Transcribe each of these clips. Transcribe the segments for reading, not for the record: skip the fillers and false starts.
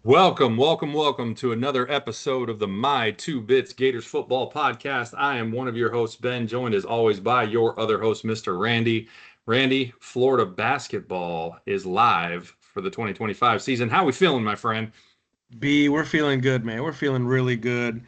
Welcome to another episode of the My Two Bits Gators Football Podcast. I am one of your hosts, Ben, joined as always by your other host, Mr. Randy. Randy, Florida basketball is live for the 2025 season. How are we feeling, my friend? We're feeling good, man. We're feeling really good.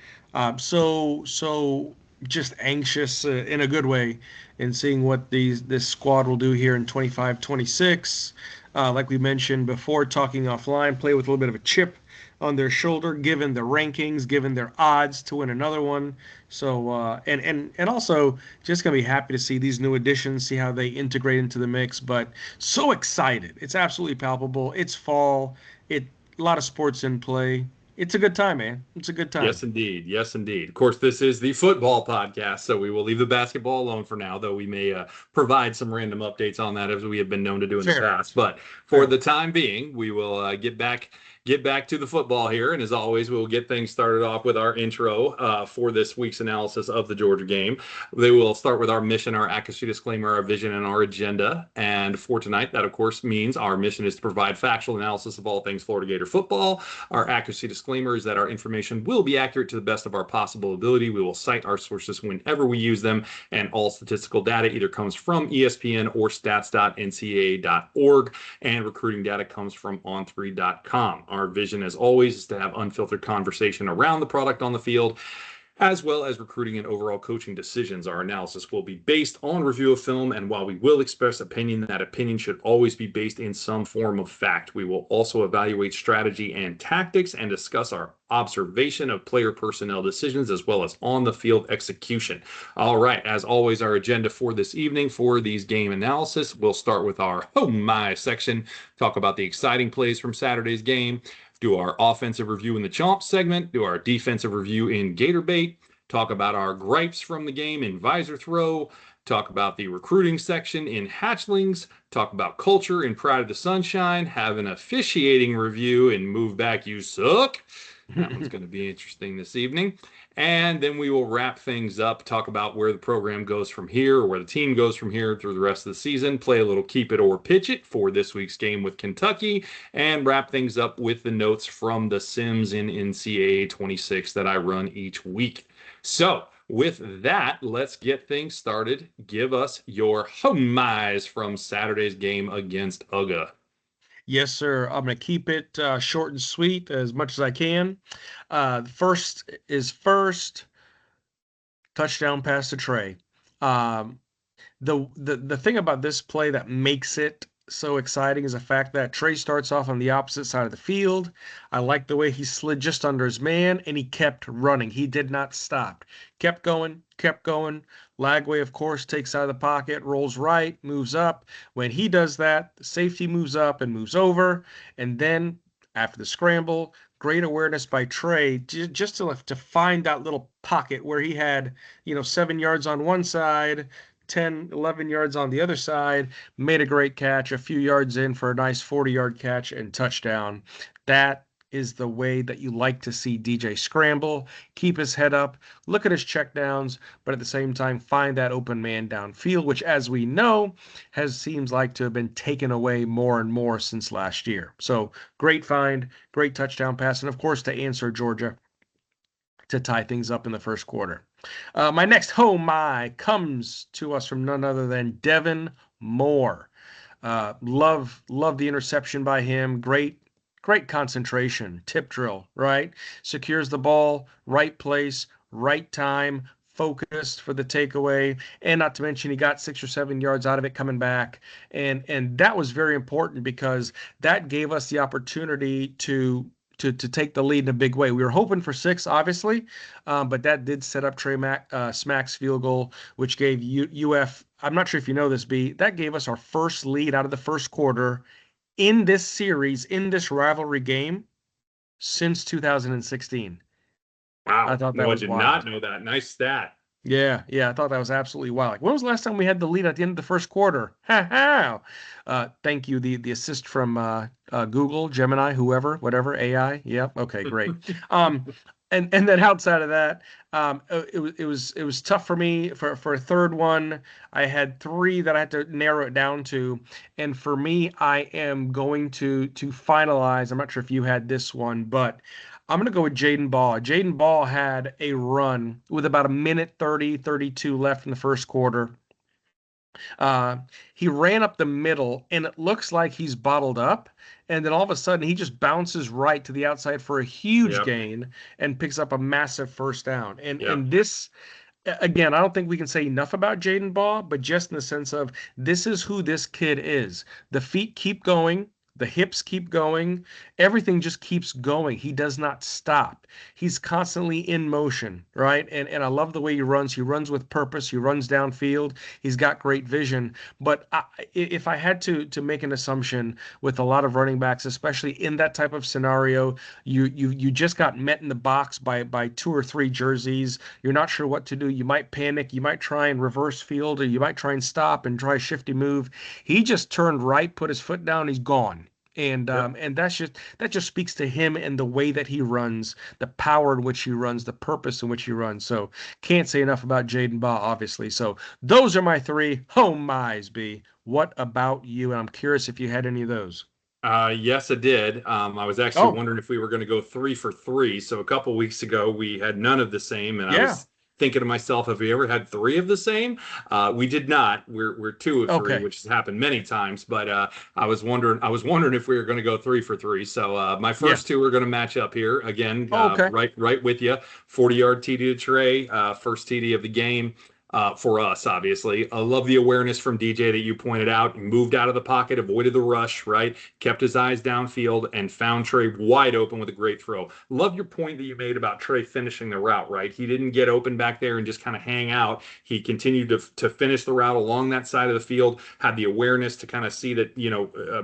So just anxious in a good way in seeing what this squad will do here in 25, 26. Like we mentioned before, talking offline, play with a little bit of a chip on their shoulder, given the rankings, given their odds to win another one. And also just gonna be happy to see these new additions, see how they integrate into the mix. But so excited! It's absolutely palpable. It's fall. It A lot of sports in play. It's a good time, man. It's a good time. Yes, indeed. Yes, indeed. Of course, this is the football podcast, so we will leave the basketball alone for now, though we may provide some random updates on that as we have been known to do in the Fair, past. But for fair. the time being, we will get back to the football here. And as always, we'll get things started off with our intro for this week's analysis of the Georgia game. They will start with our mission, our accuracy disclaimer, our vision, and our agenda. And for tonight, that of course means our mission is to provide factual analysis of all things Florida Gator football. Our accuracy disclaimer is that our information will be accurate to the best of our possible ability. We will cite our sources whenever we use them, and all statistical data either comes from ESPN or stats.ncaa.org, and recruiting data comes from on3.com. Our vision, as always, is to have unfiltered conversation around the product on the field, as well as recruiting and overall coaching decisions. Our analysis will be based on review of film, and while we will express opinion, that opinion should always be based in some form of fact. We will also evaluate strategy and tactics and discuss our observation of player personnel decisions as well as on the field execution. All right, as always, our agenda for this evening for these game analysis, we'll start with our Oh My section, talk about the exciting plays from Saturday's game, do our offensive review in the Chomp segment, do our defensive review in Gator Bait, talk about our gripes from the game in Visor Throw, talk about the recruiting section in Hatchlings, talk about culture in Pride of the Sunshine, have an officiating review in Move Back You Suck. That one's going to be interesting this evening. And then we will wrap things up, talk about where the program goes from here, or where the team goes from here through the rest of the season, play a little keep it or pitch it for this week's game with Kentucky, and wrap things up with the notes from the Sims in NCAA 26 that I run each week. So, with that, let's get things started. Give us your home eyes from Saturday's game against UGA. Yes, sir. I'm going to keep it short and sweet as much as I can. First is first. Touchdown pass to Trey. Um, the thing about this play that makes it so exciting is the fact that Trey starts off on the opposite side of the field. I like the way he slid just under his man and he kept running. He did not stop. Kept going, kept going. Lagway, of course, takes out of the pocket, rolls right, moves up. When he does that, the safety moves up and moves over. And then after the scramble, great awareness by Trey just to find that little pocket where he had, 7 yards on one side, 10, 11 yards on the other side, made a great catch, a few yards in for a nice 40-yard catch and touchdown. That is the way that you like to see DJ scramble, keep his head up, look at his checkdowns, but at the same time find that open man downfield, which, as we know, has seems like to have been taken away more and more since last year. So great find, great touchdown pass, and of course to answer Georgia to tie things up in the first quarter. My next my comes to us from none other than Devin Moore. Love the interception by him. Great concentration. Tip drill, right? Secures the ball, right place, right time, focused for the takeaway, and not to mention he got 6 or 7 yards out of it coming back, and that was very important because that gave us the opportunity to take the lead in a big way. We were hoping for six, obviously, but that did set up Smack's field goal, which gave UF. I'm not sure if you know this, B. That gave us our first lead out of the first quarter in this series, in this rivalry game, since 2016. I Wow. thought that No, I was did not wild. know that. Nice stat. Yeah, I thought that was absolutely wild. Like, when was the last time we had the lead at the end of the first quarter? Ha ha! Thank you. The assist from Google, Gemini, whoever, whatever, AI. Yep. Okay, great. Um, and then outside of that, it was tough for me for a third one. I had three that I had to narrow it down to, and for me, I am going to finalize. I'm not sure if you had this one, but I'm gonna go with Jaden Ball. Jaden Ball had a run with about a minute 32 left in the first quarter. Uh, he ran up the middle, and it looks like he's bottled up. And then all of a sudden, he just bounces right to the outside for a huge Yep. gain and picks up a massive first down. And Yep. and this again, I don't think we can say enough about Jaden Ball, but just in the sense of this is who this kid is. The feet keep going, the hips keep going, everything just keeps going. He does not stop. He's constantly in motion, right? And I love the way he runs. He runs with purpose. He runs downfield. He's got great vision. But if I had to make an assumption with a lot of running backs, especially in that type of scenario, you just got met in the box by two or three jerseys. You're not sure what to do. You might panic. You might try and reverse field, or you might try and stop and try a shifty move. He just turned right, put his foot down, he's gone. And that just speaks to him and the way that he runs, the power in which he runs, the purpose in which he runs. So can't say enough about Jaden Baugh, obviously. So those are my three. Oh my's B. What about you? And I'm curious if you had any of those. Yes, I did. I was actually Oh, wondering if we were going to go 3 for 3. So a couple weeks ago, we had none of the same, and I yeah. was thinking to myself, have we ever had three of the same? We did not. We're 2 of 3, Okay. which has happened many times. But I was wondering if we were going to go 3 for 3. So my Yeah. first two are going to match up here again. Oh, okay. Right with you. 40-yard TD to Trey, first TD of the game for us, obviously. I love the awareness from DJ that you pointed out. He moved out of the pocket, avoided the rush, right? Kept his eyes downfield and found Trey wide open with a great throw. Love your point that you made about Trey finishing the route, right? He didn't get open back there and just kind of hang out. He continued to finish the route along that side of the field, had the awareness to kind of see that,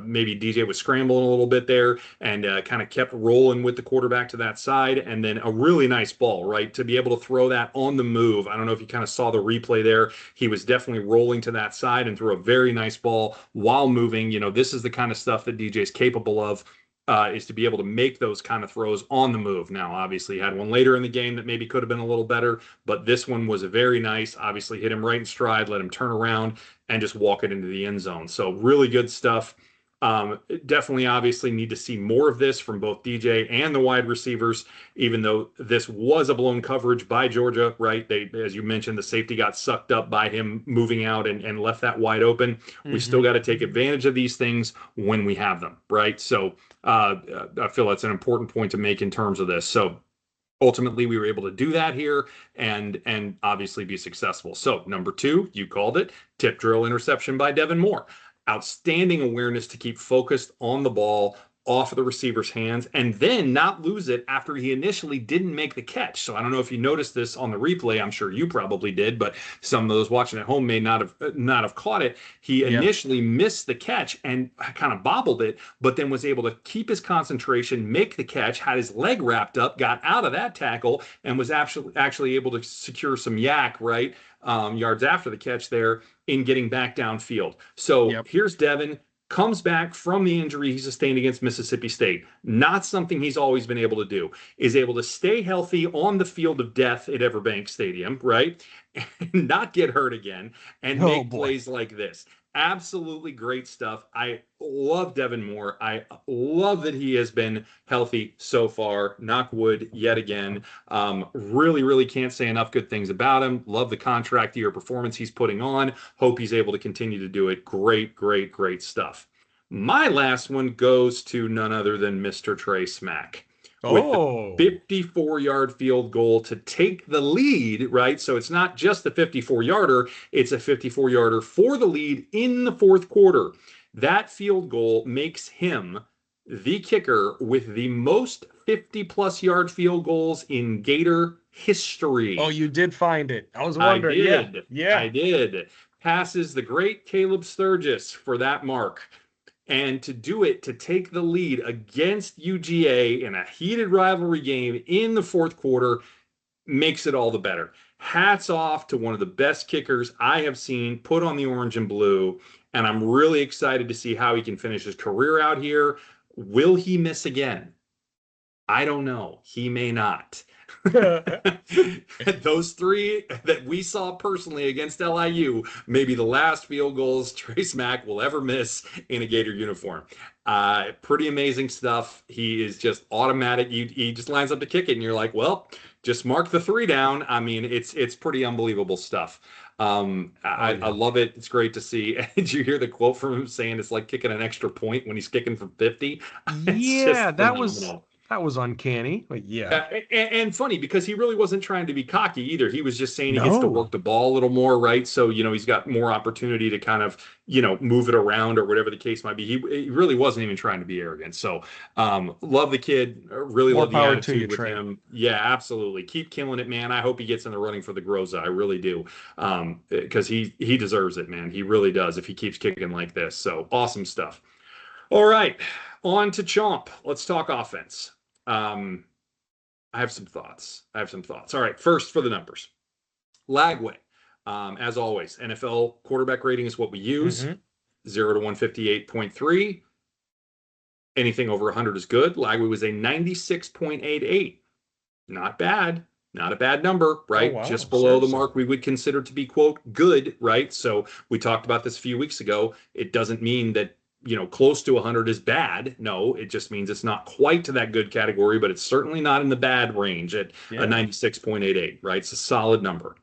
maybe DJ was scrambling a little bit there and kind of kept rolling with the quarterback to that side. And then a really nice ball, right? To be able to throw that on the move. I don't know if you kind of saw the replay there. He was definitely rolling to that side and threw a very nice ball while moving. This is the kind of stuff that DJ is capable of. Is to be able to make those kind of throws on the move. Now, obviously, he had one later in the game that maybe could have been a little better, but this one was very nice. Obviously, hit him right in stride, let him turn around, and just walk it into the end zone. So, really good stuff. Definitely, obviously, need to see more of this from both DJ and the wide receivers, even though this was a blown coverage by Georgia, right? As you mentioned, the safety got sucked up by him moving out and left that wide open. We still Hmm. got to take advantage of these things when we have them, right? So I feel that's an important point to make in terms of this. So ultimately, we were able to do that here and obviously be successful. So number two, you called it, tip drill interception by Devin Moore. Outstanding awareness to keep focused on the ball off of the receiver's hands and then not lose it after he initially didn't make the catch. So I don't know if you noticed this on the replay. I'm sure you probably did, but some of those watching at home may not have caught it. He Yeah. initially missed the catch and kind of bobbled it, but then was able to keep his concentration, make the catch, had his leg wrapped up, got out of that tackle, and was actually able to secure some yak, right? Yards after the catch there in getting back downfield. So Yep. here's Devin, comes back from the injury he sustained against Mississippi State. Not something he's always been able to do. Is able to stay healthy on the field of death at Everbank Stadium, right? And not get hurt again and Oh make boy. plays like this. Absolutely great stuff. I love Devin Moore. I love that he has been healthy so far. Knock wood yet again. Really, really can't say enough good things about him. Love the contract year performance he's putting on. Hope he's able to continue to do it. Great, great, great stuff. My last one goes to none other than Mr. Trey Smack with the Oh. 54-yard field goal to take the lead, right? So it's not just the 54-yarder, it's a 54-yarder for the lead in the fourth quarter. That field goal makes him the kicker with the most 50-plus yard field goals in Gator Oh, history. you did find it. I was I wondering. Yeah. did. I Yeah. did. Passes the great Caleb Sturgis for that mark. And to do it, to take the lead against UGA in a heated rivalry game in the fourth quarter, makes it all the better. Hats off to one of the best kickers I have seen put on the orange and blue. And I'm really excited to see how he can finish his career out here. Will he miss again? I don't know. He may not. Those three that we saw personally against LIU may be the last field goals Trace Mack will ever miss in a Gator uniform. Pretty amazing stuff. He is just automatic. He just lines up to kick it, and you're like, well, just mark the three down. I mean, it's pretty unbelievable stuff. Oh I yeah. love it. It's great to see. Did you hear the quote from him saying it's like kicking an extra point when he's kicking from 50? It's Yeah, just phenomenal. that was uncanny. But yeah. And funny because he really wasn't trying to be cocky either. He was just saying he gets to No. work the ball a little more, right? So, he's got more opportunity to kind of, move it around or whatever the case might be. He really wasn't even trying to be arrogant. So, love the kid. Really More love the power to you, attitude with Trey. him. Yeah, absolutely. Keep killing it, man. I hope he gets in the running for the Groza. I really do. Because he deserves it, man. He really does if he keeps kicking like this. So, awesome stuff. All right, on to Chomp. Let's talk offense. Um, I have some thoughts. All right, first for the numbers. Lagway, as always, NFL quarterback rating is what we use. Mm-hmm. 0 to 158.3. Anything over 100 is good. Lagway was a 96.88. Not bad. Not a bad number, Oh right? wow. Just below the Seriously. mark we would consider to be, quote, good, right? So we talked about this a few weeks ago. It doesn't mean that, close to 100 is bad. No, it just means it's not quite to that good category, but it's certainly not in the bad range at a Yeah. 96.88, right? It's a solid number.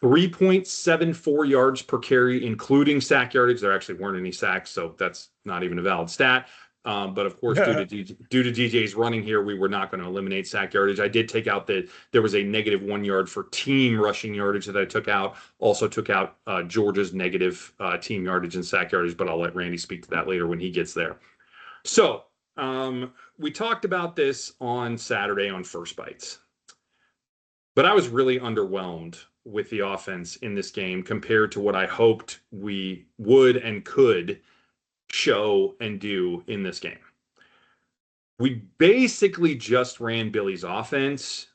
3.74 yards per carry, including sack yardage. There actually weren't any sacks, so that's not even a valid stat. But of course, due to DJ's running here, we were not going to eliminate sack yardage. I did take out that there was a negative 1 yard for team rushing yardage that I took out. Also took out Georgia's negative team yardage and sack yardage, but I'll let Randy speak to that later when he gets there. So we talked about this on Saturday on First Bites, but I was really underwhelmed with the offense in this game compared to what I hoped we would and could show and do in this game. We basically just ran Billy's offense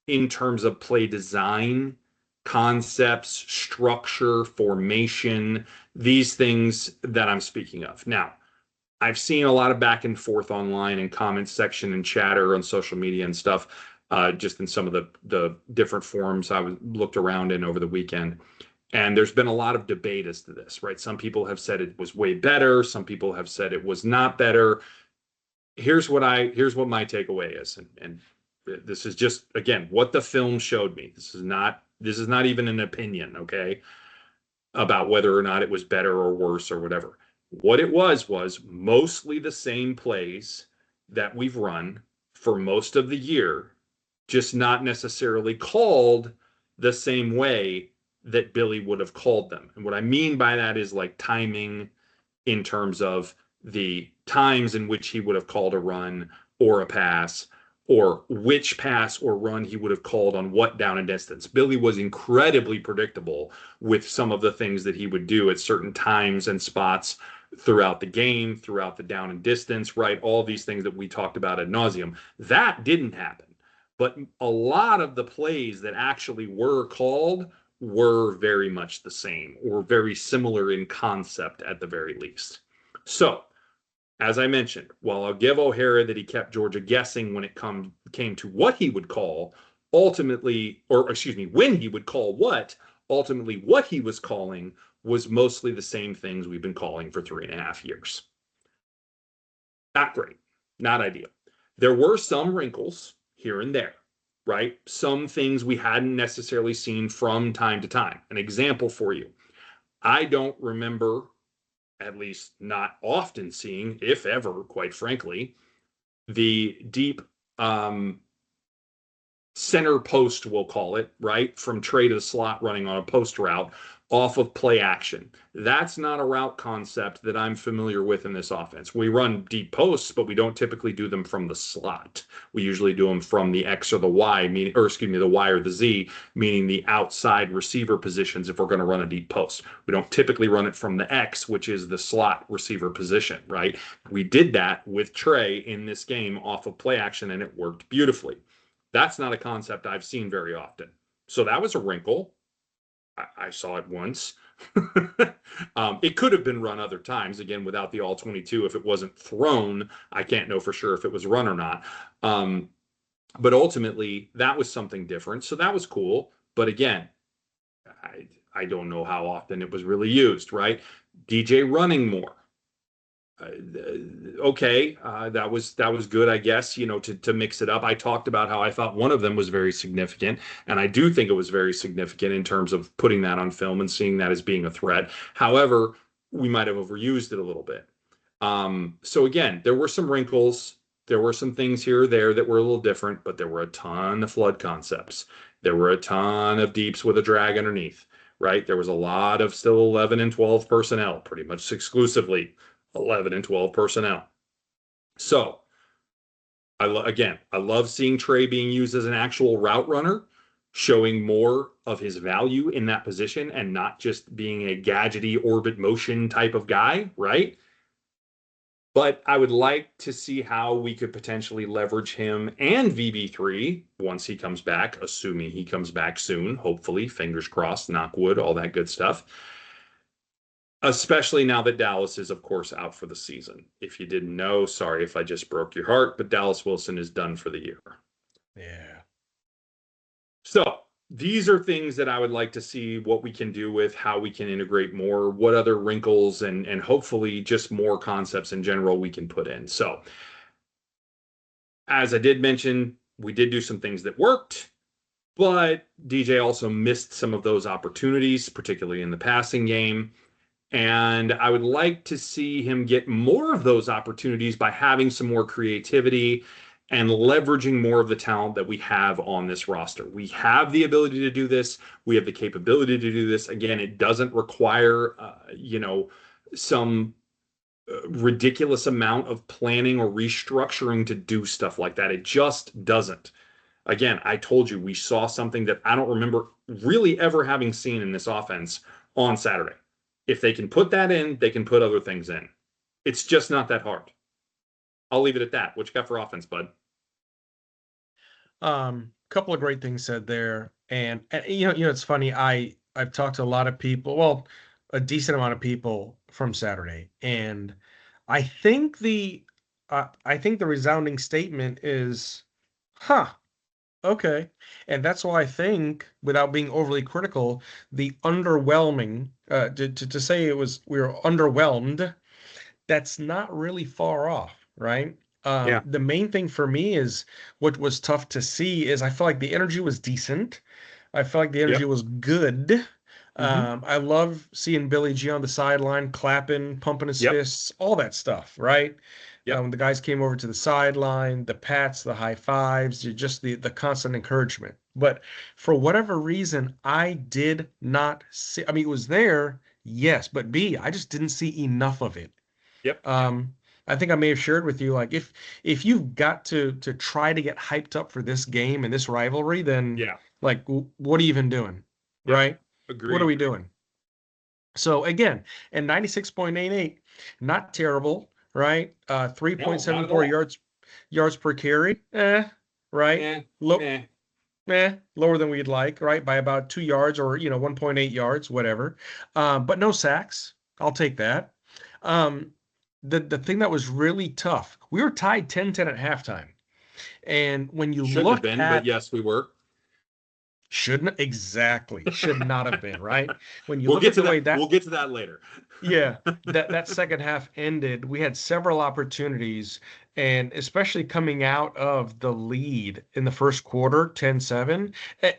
in terms of play design, concepts, structure, formation, these things that I'm speaking of. Now, I've seen a lot of back and forth online and comment section and chatter on social media and stuff, just in some of the different forums I looked around in over the weekend. And there's been a lot of debate as to this, right? Some people have said it was way better. Some people have said it was not better. Here's what my takeaway is, and this is just, again, what the film showed me. This is not even an opinion, okay, about whether or not it was better or worse or whatever. What it was mostly the same plays that we've run for most of the year, just not necessarily called the same way that Billy would have called them. And what I mean by that is like timing in terms of the times in which he would have called a run or a pass, or which pass or run he would have called on what down and distance. Billy was incredibly predictable with some of the things that he would do at certain times and spots throughout the game, throughout the down and distance, right? All these things that we talked about ad nauseum. That didn't happen. But a lot of the plays that actually were called were very much the same or very similar in concept at the very least. So, as I mentioned, while I'll give O'Hara that he kept Georgia guessing when it came to what he would call, ultimately, or excuse me, when he would call what, ultimately what he was calling was mostly the same things we've been calling for 3.5 years. Not great, not ideal. There were some wrinkles here and there, right? Some things we hadn't necessarily seen from time to time. An example for you. I don't remember, at least not often seeing, if ever, quite frankly, the deep center post, we'll call it, right? From tray to the slot running on a post route off of play action. That's not a route concept that I'm familiar with in this offense. We run deep posts, but we don't typically do them from the slot. We usually do them from the X or the Y, meaning, or excuse me, the Y or the Z, meaning the outside receiver positions if we're going to run a deep post. We don't typically run it from the X, which is the slot receiver position, right? We did that with Trey in this game off of play action, and it worked beautifully. That's not a concept I've seen very often. So that was a wrinkle. I saw it once. It could have been run other times, again, without the all 22. If it wasn't thrown, I can't know for sure if it was run or not. But ultimately, that was something different. So that was cool. But again, I don't know how often it was really used, right? DJ running more. Okay, that was good, I guess, to mix it up. I talked about how I thought one of them was very significant, and I do think it was very significant in terms of putting that on film and seeing that as being a threat. However, we might have overused it a little bit. So again, there were some wrinkles. There were some things here or there that were a little different, but there were a ton of flood concepts. There were a ton of deeps with a drag underneath, right? There was a lot of still 11 and 12 personnel, pretty much exclusively 11 and 12 personnel. So, I love seeing Trey being used as an actual route runner, showing more of his value in that position and not just being a gadgety orbit motion type of guy, right? But I would like to see how we could potentially leverage him and VB3 once he comes back, assuming he comes back soon, hopefully, fingers crossed, knock wood, all that good stuff. Especially now that Dallas is, of course, out for the season. If you didn't know, sorry if I just broke your heart, but Dallas Wilson is done for the year. Yeah. So these are things that I would like to see what we can do with, how we can integrate more, what other wrinkles, and hopefully just more concepts in general we can put in. So as I did mention, we did do some things that worked, but DJ also missed some of those opportunities, particularly in the passing game. And I would like to see him get more of those opportunities by having some more creativity and leveraging more of the talent that we have on this roster. We have the ability to do this. We have the capability to do this. Again, it doesn't require, some ridiculous amount of planning or restructuring to do stuff like that. It just doesn't. Again, I told you we saw something that I don't remember really ever having seen in this offense on Saturday. If they can put that in, they can put other things in. It's just not that hard. I'll leave it at that. What you got for offense, bud? Couple of great things said there, and it's funny. I've talked to a lot of people, well, a decent amount of people from Saturday, and I think the resounding statement is, "Huh, okay," and that's why I think, without being overly critical, the underwhelming to say we were underwhelmed, that's not really far off, right? Yeah. The main thing for me is what was tough to see is I felt like the energy was decent. I felt like the energy Yep. was good. Mm-hmm. I love seeing Billy G on the sideline, clapping, pumping his Yep. fists, all that stuff, right? Yep. When the guys came over to the sideline, the pats, the high fives, just the constant encouragement. But for whatever reason, I did not see. I mean, it was there, yes, but B, I just didn't see enough of it. Yep. Um, I think I may have shared with you, like, if you've got to try to get hyped up for this game and this rivalry, then Yeah. like what are you even doing? Yep. Right? What are Agreed. we doing? So again, and 96.88, not terrible, right? No, not at 3.74 all. yards per carry. Right? Eh, Low, eh. lower than we'd like, right? By about 2 yards or 1.8 yards, whatever. But no sacks. I'll take that. Um, the thing that was really tough, we were tied 10-10 at halftime. And when you Shouldn't have look been, but at yes, we were. shouldn't exactly should not have been, right? When you We'll look get at to the way that. that We'll get to that later. yeah, that second half ended, we had several opportunities, and especially coming out of the lead in the first quarter, 10-7.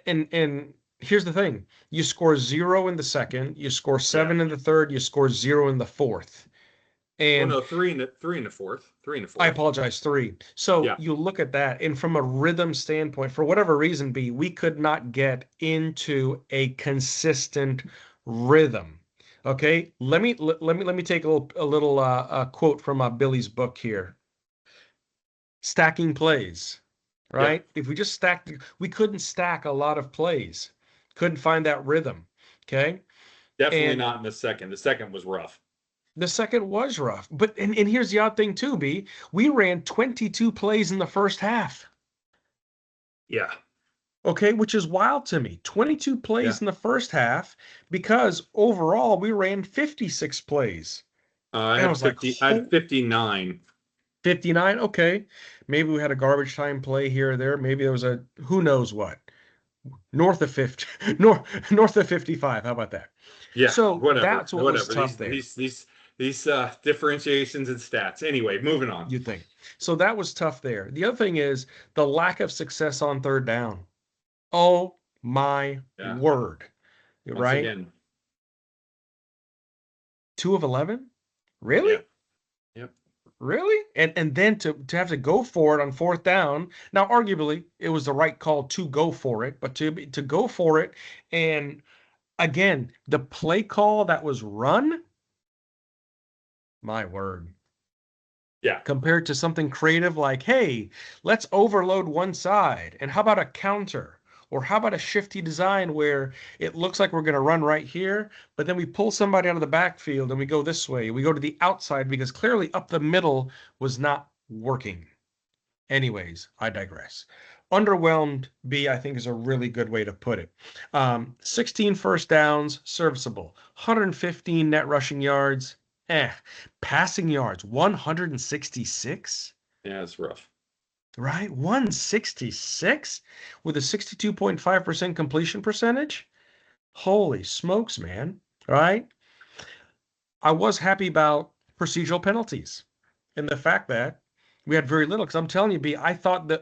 And here's the thing. You score 0 in the second, you score Yeah. 7 in the third, you score 0 in the fourth. Well, And no, three in the fourth. Three in the I fourth. apologize, 3. So Yeah. you look at that, and from a rhythm standpoint, for whatever reason, B, we could not get into a consistent rhythm. Okay, let me take a little quote from Billy's book here. Stacking plays, Yeah. right? If we just stacked, we couldn't stack a lot of plays, couldn't find that rhythm. Okay, Definitely and not in the second. The second was rough. the second was rough, but and here's the odd thing too, B. We ran 22 plays in the first half. Yeah. Okay, which is wild to me. 22 Yeah. plays in the first half because overall we ran 56 plays. I And I had was like, 50. I had 59. 59. Okay. Maybe we had a garbage time play here or there. Maybe there was a who knows what. North of 50, north of 55. How about that? Yeah, So whatever, that's what was whatever. tough These there, these these these differentiations and stats. Anyway, moving on. you think. So that was tough there. The other thing is the lack of success on third down. Oh my Yeah. word. Once Right? again. 2 of 11? Really? Yeah. Yep. Really? And then to have to go for it on fourth down. Now, arguably, it was the right call to go for it, but to go for it, and again, the play call that was run, my word, Yeah. compared to something creative like, hey, let's overload one side, and how about a counter? Or how about a shifty design where it looks like we're going to run right here, but then we pull somebody out of the backfield and we go this way. We go to the outside because clearly up the middle was not working. Anyways, I digress. Underwhelmed, B, I think is a really good way to put it. 16 first downs, serviceable. 115 net rushing yards, eh. Passing yards, 166, Yeah, it's rough. right? 166 with a 62.5% completion percentage. Holy smokes, man. Right? I was happy about procedural penalties and the fact that we had very little. Because I'm telling you, B, I thought we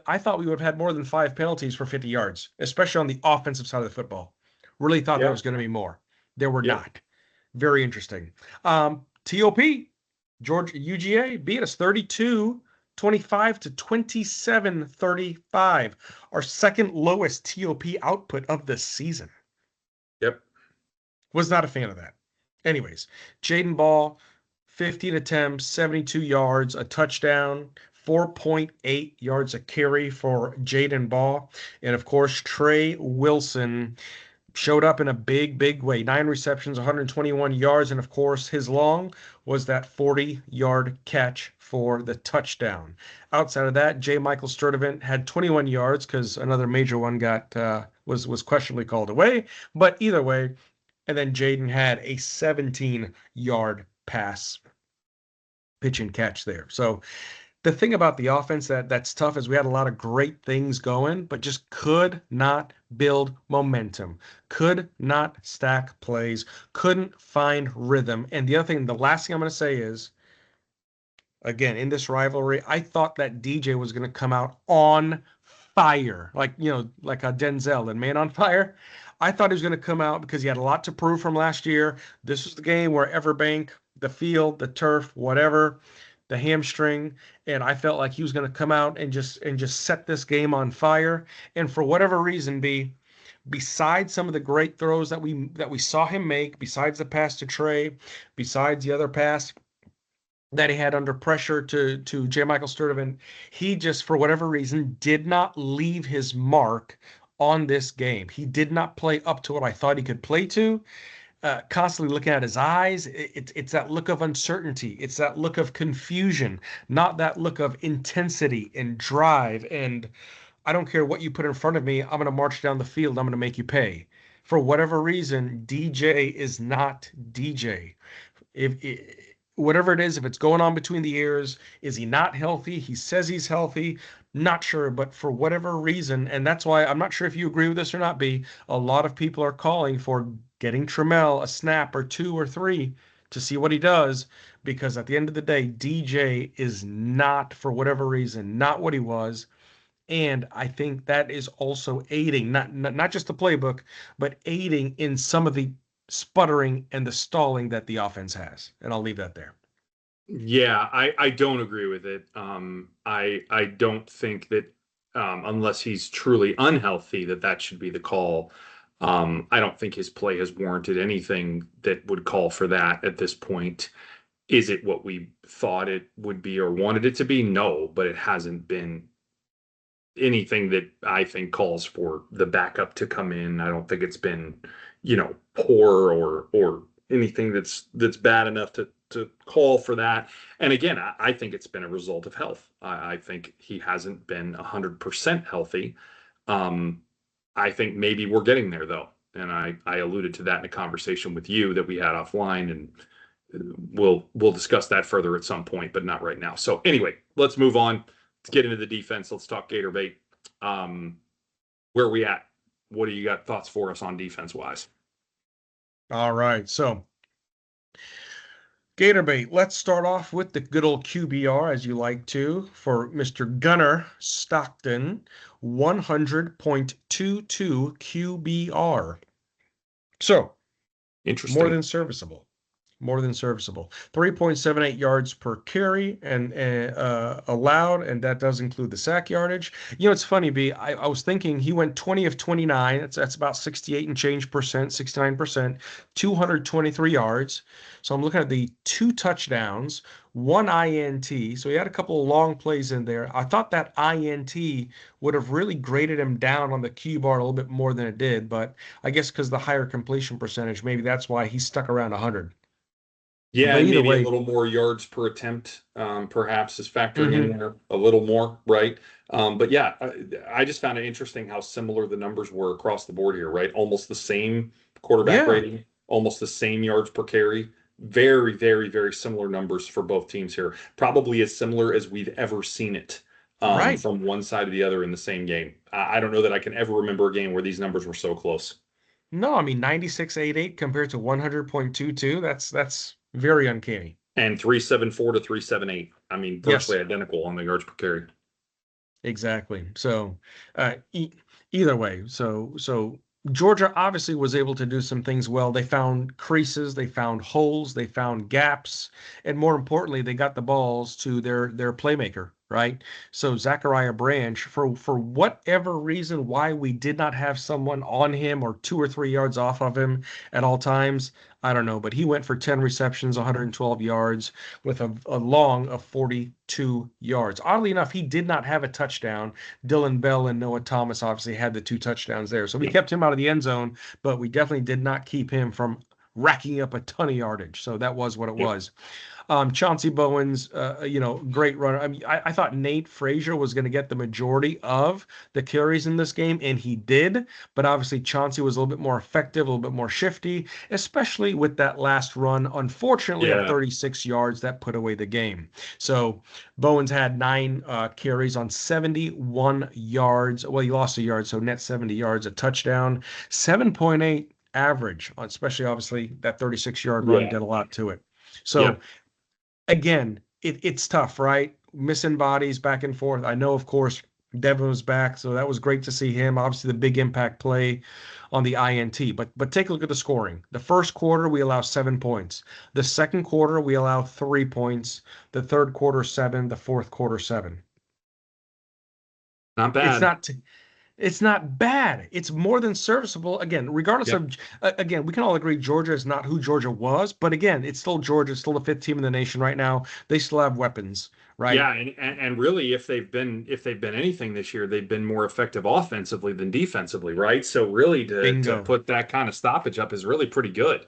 would have had more than 5 penalties for 50 yards, especially on the offensive side of the football. Really thought there Yeah. was going to be more. There were Yep. not. Very interesting. TOP, Georgia UGA beat us 32-25 to 27-35. Our second lowest TOP output of the season. Yep. Was not a fan of that. Anyways, Jaden Ball, 15 attempts, 72 yards, a touchdown, 4.8 yards a carry for Jaden Ball. And of course, Trey Wilson showed up in a big, big way. 9 receptions, 121 yards. And of course, his long was that 40-yard catch for the touchdown. Outside of that, J. Michael Sturdivant had 21 yards because another major one got was questionably called away. But either way, and then Jaden had a 17-yard pass pitch and catch there. So the thing about the offense that's tough is we had a lot of great things going, but just could not build momentum, could not stack plays, couldn't find rhythm. And the other thing, the last thing I'm going to say is, again, in this rivalry, I thought that DJ was going to come out on fire, like a Denzel and Man on Fire. I thought he was going to come out because he had a lot to prove from last year. This was the game where Everbank, the field, the turf, whatever, the hamstring, and I felt like he was going to come out and just set this game on fire. And for whatever reason, besides some of the great throws that we saw him make, besides the pass to Trey, besides the other pass that he had under pressure to J. Michael Sturdivant, he just, for whatever reason, did not leave his mark on this game. He did not play up to what I thought he could play to. Constantly looking at his eyes, it's that look of uncertainty. It's that look of confusion, not that look of intensity and drive. And I don't care what you put in front of me. I'm going to march down the field. I'm going to make you pay. For whatever reason, DJ is not DJ. If whatever it is, if it's going on between the ears, is he not healthy? He says he's healthy. Not sure, but for whatever reason, and that's why I'm not sure if you agree with this or not, B, a lot of people are calling for getting Trammell a snap or two or three to see what he does, because at the end of the day, DJ is not, for whatever reason, not what he was. And I think that is also aiding, not just the playbook, but aiding in some of the sputtering and the stalling that the offense has. And I'll leave that there. Yeah, I don't agree with it. I don't think that unless he's truly unhealthy, that should be the call. I don't think his play has warranted anything that would call for that at this point. Is it what we thought it would be or wanted it to be? No, but it hasn't been anything that I think calls for the backup to come in. I don't think it's been, poor or anything that's bad enough to call for that. And again, I think it's been a result of health. I think he hasn't been 100% healthy. I think maybe we're getting there though. And I alluded to that in a conversation with you that we had offline. And we'll discuss that further at some point, but not right now. So anyway, let's move on. Let's get into the defense. Let's talk Gator bait. Where are we at? What do you got thoughts for us on defense wise? All right. So Gator bait. Let's start off with the good old QBR, as you like to, for Mr. Gunner Stockton, 100.22 QBR. So more Interesting. than serviceable. More than serviceable. 3.78 yards per carry and allowed, and that does include the sack yardage. You know, it's funny, B. I was thinking he went 20 of 29. That's about 68 and change percent, 69%, 223 yards. So I'm looking at the 2 touchdowns, 1 INT. So he had a couple of long plays in there. I thought that INT would have really graded him down on the Q bar a little bit more than it did, but I guess because the higher completion percentage, maybe that's why he stuck around 100. Yeah, But and either maybe a way, little more yards per attempt, perhaps is factoring in hmm there a little more, right? But yeah, I just found it interesting how similar the numbers were across the board here, right? Almost the same quarterback yeah, rating, almost the same yards per carry. Very, very, very similar numbers for both teams here. Probably as similar as we've ever seen it right. from one side to the other in the same game. I don't know that I can ever remember a game where these numbers were so close. No, I mean 96.88 compared to 100.22. That's very uncanny. And 374 to 378. I mean, Yes, virtually identical on the yards per carry. exactly. So, either way, so Georgia obviously was able to do some things well. They found creases, they found holes, they found gaps, and more importantly, they got the balls to their playmaker, right? So Zachariah Branch, for whatever reason, why we did not have someone on him or 2 or 3 yards off of him at all times, I don't know. But he went for 10 receptions, 112 yards with a long of 42 yards. Oddly enough, he did not have a touchdown. Dylan Bell and Noah Thomas obviously had the 2 touchdowns there. So we Yep. kept him out of the end zone, but we definitely did not keep him from racking up a ton of yardage. So that was what it Yep. was. Chauncey Bowens, great runner. I mean, I thought Nate Frazier was going to get the majority of the carries in this game, and he did. But obviously, Chauncey was a little bit more effective, a little bit more shifty, especially with that last run, unfortunately, of Yeah. 36 yards that put away the game. So Bowens had 9 carries on 71 yards. Well, he lost a yard, so net 70 yards, a touchdown, 7.8 average, especially obviously that 36-yard run Yeah. did a lot to it. So Yep. again, it's tough, right? Missing bodies back and forth. I know, of course, Devin was back, so that was great to see him. Obviously, the big impact play on the INT. But take a look at the scoring. The first quarter, we allow 7 points. The second quarter, we allow 3 points. The third quarter, seven. The fourth quarter, seven. Not It's bad. not it's not bad. It's more than serviceable. Again, regardless Yep. of, again, we can all agree Georgia is not who Georgia was, but again, it's still Georgia, it's still the fifth team in the nation right now. They still have weapons, right? Yeah, and really, if they've been anything this year, they've been more effective offensively than defensively, right? So really, to Bingo. put that kind of stoppage up is really pretty good.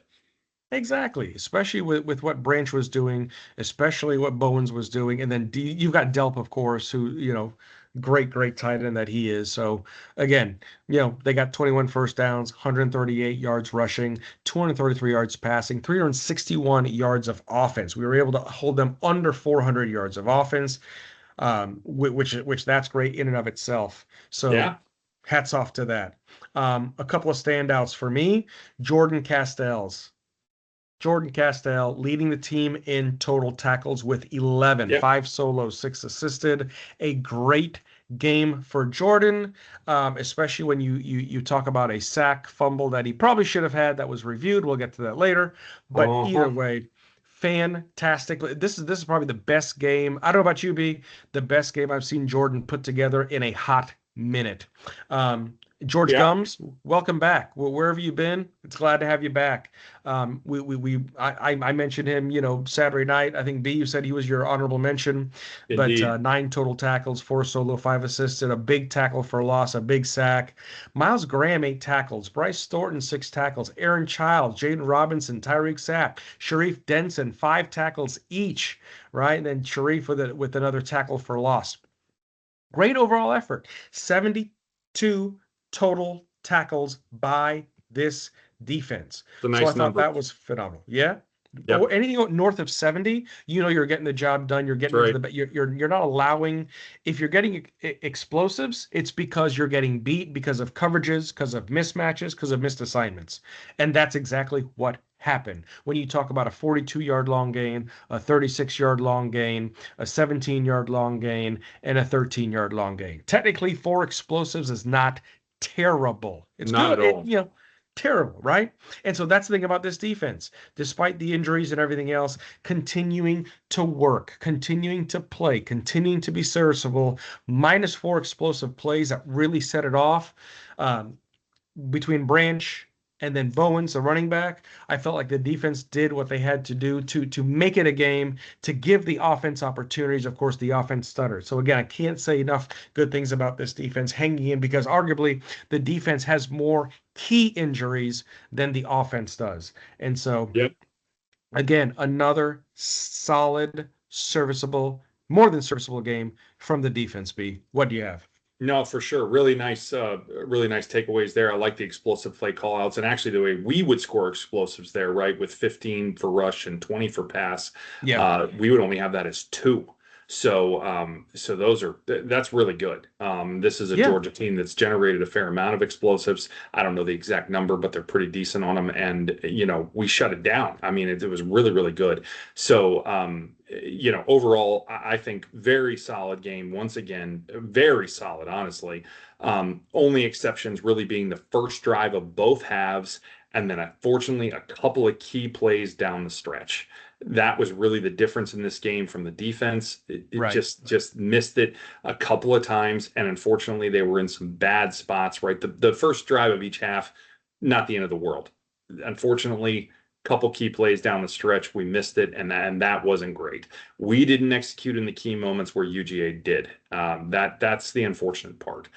Exactly, especially with what Branch was doing, especially what Bowens was doing, and then you've got Delp, of course, who great tight end that he is. So again, they got 21 first downs, 138 yards rushing, 233 yards passing, 361 yards of offense. We were able to hold them under 400 yards of offense, which that's great in and of itself. So Yeah. hats off to that. A couple of standouts for me, Jordan Castells. Jordan Castell leading the team in total tackles with 11, Yep. 5 solos, 6 assisted. A great game for Jordan, especially when you talk about a sack fumble that he probably should have had that was reviewed. We'll get to that later. But either Uh-huh. way, fantastic. This is probably the best game. I don't know about you, B, the best game I've seen Jordan put together in a hot minute. George Yeah. Gums, welcome back. Wherever you've been, it's glad to have you back. I mentioned him, Saturday night. I think B, you said he was your honorable mention, but Indeed. 9 total tackles, 4 solo, 5 assisted, a big tackle for loss, a big sack. Miles Graham, 8 tackles. Bryce Thornton, 6 tackles. Aaron Childs, Jaden Robinson, Tyreek Sapp, Sharif Denson, 5 tackles each, right? And then Sharif with another tackle for loss. Great overall effort. 72 total tackles by this defense. It's a So I nice thought number. that was phenomenal. Yeah. Yep. Anything north of 70, you're getting the job done. You're That's getting into right. the you're not allowing. If you're getting explosives, it's because you're getting beat because of coverages, because of mismatches, because of missed assignments. And that's exactly what happened. When you talk about a 42-yard long gain, a 36-yard long gain, a 17-yard long gain, and a 13-yard long gain. Technically, 4 explosives is not terrible. It's Not good. at all. Terrible, right? And so that's the thing about this defense. Despite the injuries and everything else, continuing to work, continuing to play, continuing to be serviceable, -4 explosive plays that really set it off. Um, Between Branch and then Bowens, the running back, I felt like the defense did what they had to do to make it a game, to give the offense opportunities. Of course, the offense stuttered. So again, I can't say enough good things about this defense hanging in, because arguably the defense has more key injuries than the offense does. And so Yep. again, another solid, serviceable, more than serviceable game from the defense. B. What do you have? No, for sure. Really nice takeaways there. I like the explosive play call outs, and actually the way we would score explosives there, right? With 15 for rush and 20 for pass. Yeah, We would only have that as 2. So that's really good. This is a yeah, Georgia team that's generated a fair amount of explosives. I don't know the exact number, but they're pretty decent on them. And, we shut it down. I mean, it was really, really good. So, overall, I think very solid game. Once again, very solid, honestly. Only exceptions really being the first drive of both halves, and then unfortunately a couple of key plays down the stretch. That was really the difference in this game from the defense. It right. just missed it a couple of times, and unfortunately they were in some bad spots. Right, the first drive of each half, not the end of the world. Unfortunately, couple key plays down the stretch, we missed it, and that wasn't great. We didn't execute in the key moments where UGA did. That's the unfortunate part.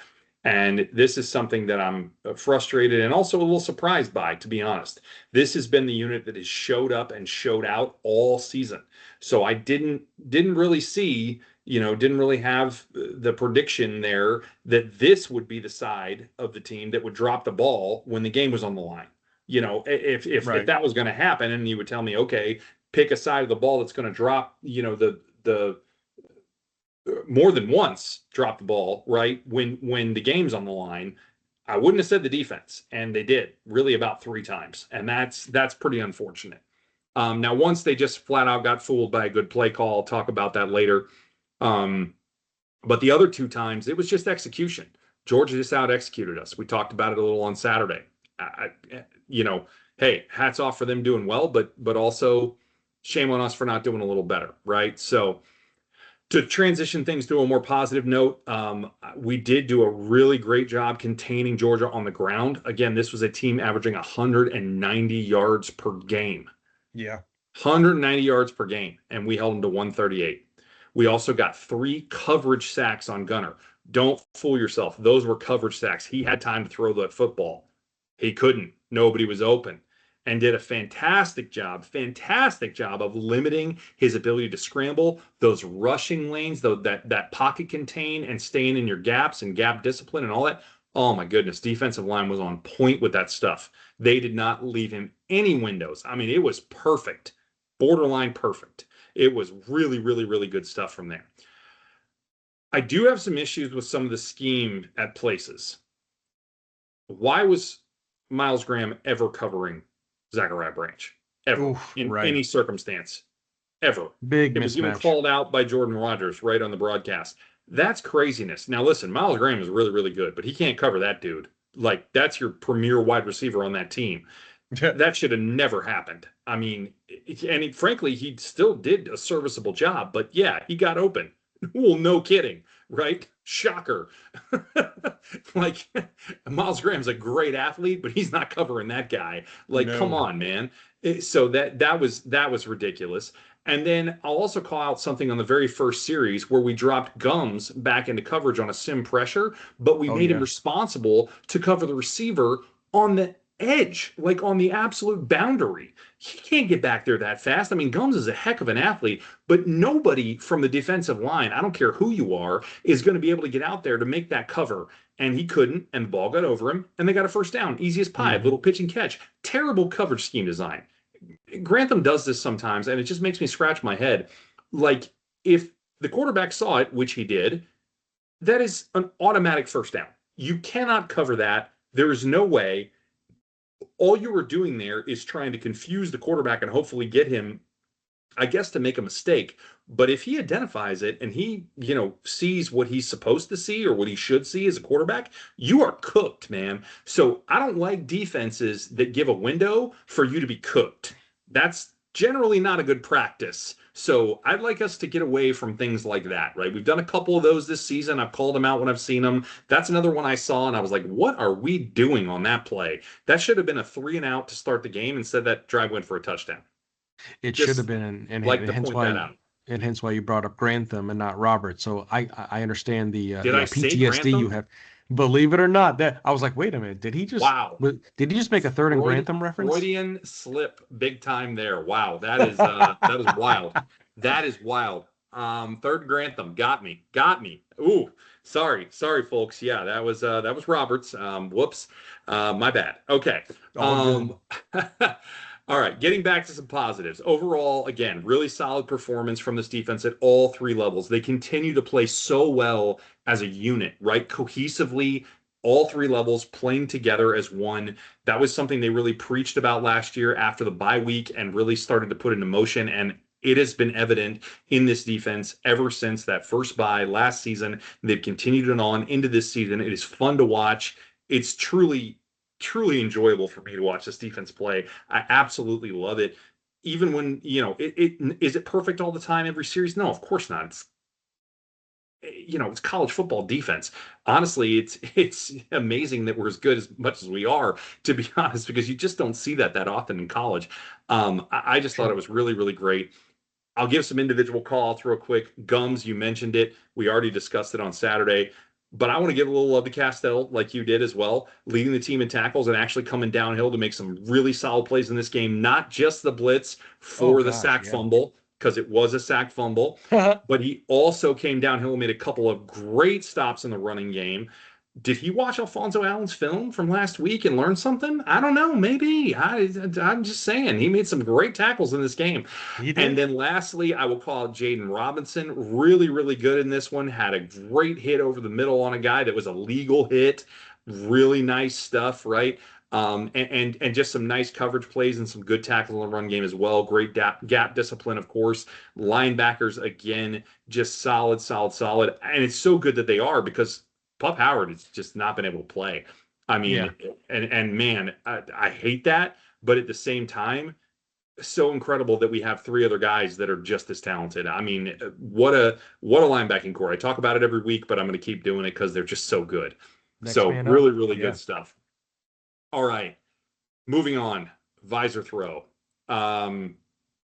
And this is something that I'm frustrated and also a little surprised by, to be honest. This has been the unit that has showed up and showed out all season. So I didn't really see, didn't really have the prediction there that this would be the side of the team that would drop the ball when the game was on the line. If Right. that was going to happen, and you would tell me, okay, pick a side of the ball that's going to drop, the more than once drop the ball, right? When the game's on the line, I wouldn't have said the defense, and they did really about 3 times, and that's pretty unfortunate. Now, once they just flat out got fooled by a good play call, I'll talk about that later. But the other 2 times, it was just execution. Georgia just out executed us. We talked about it a little on Saturday. Hey, hats off for them doing well, but also shame on us for not doing a little better, right? So to transition things to a more positive note, we did do a really great job containing Georgia on the ground. Again, this was a team averaging 190 yards per game. Yeah. 190 yards per game, and we held them to 138. We also got 3 coverage sacks on Gunner. Don't fool yourself. Those were coverage sacks. He had time to throw the football. He couldn't. Nobody was open. And did a fantastic job of limiting his ability to scramble, those rushing lanes, though that pocket contain and staying in your gaps and gap discipline and all that. Oh my goodness, defensive line was on point with that stuff. They did not leave him any windows. I mean, it was perfect, borderline perfect. It was really, really, really good stuff from there. I do have some issues with some of the scheme at places. Why was Miles Graham ever covering Zachariah Branch? Ever. Oof, In right. any circumstance. Ever. Big It was even mismatch. called out by Jordan Rogers right on the broadcast. That's craziness. Now listen, Miles Graham is really, really good, but he can't cover that dude. Like, that's your premier wide receiver on that team. That should have never happened. I mean, and frankly, he still did a serviceable job, but yeah, he got open. Well, no kidding, right? Shocker. Like, Miles Graham's a great athlete, but he's not covering that guy. Like, come No. on, man. So that was ridiculous. And then I'll also call out something on the very first series where we dropped Gums back into coverage on a sim pressure, but we Oh made him yeah. responsible to cover the receiver on the edge, like on the absolute boundary. He can't get back there that fast. I mean, Gums is a heck of an athlete, but nobody from the defensive line, I don't care who you are, is going to be able to get out there to make that cover. And he couldn't, and the ball got over him, and they got a first down. Easy as pie, Mm-hmm. little pitch and catch. Terrible coverage scheme design. Grantham does this sometimes, and it just makes me scratch my head. Like, if the quarterback saw it, which he did, that is an automatic first down. You cannot cover that. There is no way. All you were doing there is trying to confuse the quarterback and hopefully get him, I guess, to make a mistake. But if he identifies it and he, sees what he's supposed to see or what he should see as a quarterback, you are cooked, man. So I don't like defenses that give a window for you to be cooked. That's generally not a good practice. So I'd like us to get away from things like that, right? We've done a couple of those this season. I've called them out when I've seen them. That's another one I saw, and I was like, what are we doing on that play? That should have been a 3-and-out to start the game. Instead, that drive went for a touchdown. It should have Just been, like and to hence point that why, out. you brought up Grantham and not Robert. So I understand Did I say PTSD you Grantham? have. Believe it or not, that I was like, wait a minute, Wow. did he just make a third and Grantham reference? Freudian slip big time there. Wow. That is wild. That is wild. Third Grantham got me. Got me. Ooh, sorry. Sorry, folks. Yeah, that was Roberts. Whoops. My bad. Okay. All good. All right, getting back to some positives. Overall, again, really solid performance from this defense at all three levels. They continue to play so well as a unit, right? Cohesively, all three levels playing together as one. That was something they really preached about last year after the bye week and really started to put into motion. And it has been evident in this defense ever since that first bye last season. They've continued it on into this season. It is fun to watch. It's truly enjoyable for me to watch this defense play. I absolutely love it. Even when, it is it perfect all the time, every series? No, of course not. It's college football defense. Honestly, it's amazing that we're as good as much as we are, to be honest, because you just don't see that often in college. I just thought it True. was really, really great. I'll give some individual call outs real quick. Gums, you mentioned it. We already discussed it on Saturday. But I want to give a little love to Castell, like you did as well, leading the team in tackles and actually coming downhill to make some really solid plays in this game. Not just the blitz Oh for the gosh, sack yeah. fumble, because it was a sack fumble, but he also came downhill and made a couple of great stops in the running game. Did he watch Alfonso Allen's film from last week and learn something? I don't know. Maybe. I'm just saying. He made some great tackles in this game. He And did. then lastly, I will call Jaden Robinson. Really, really good in this one. Had a great hit over the middle on a guy that was a legal hit. Really nice stuff, right? And just some nice coverage plays and some good tackles in the run game as well. Great gap discipline, of course. Linebackers, again, just solid, solid, solid. And it's so good that they are, because Pup Howard has just not been able to play. I Yeah, mean, and man, I hate that, but at the same time, so incredible that we have three other guys that are just as talented. I mean, what a linebacking core. I talk about it every week, but I'm going to keep doing it because they're just so good. next So man up. really, really good Yeah. stuff. All right, moving on. Visor throw. I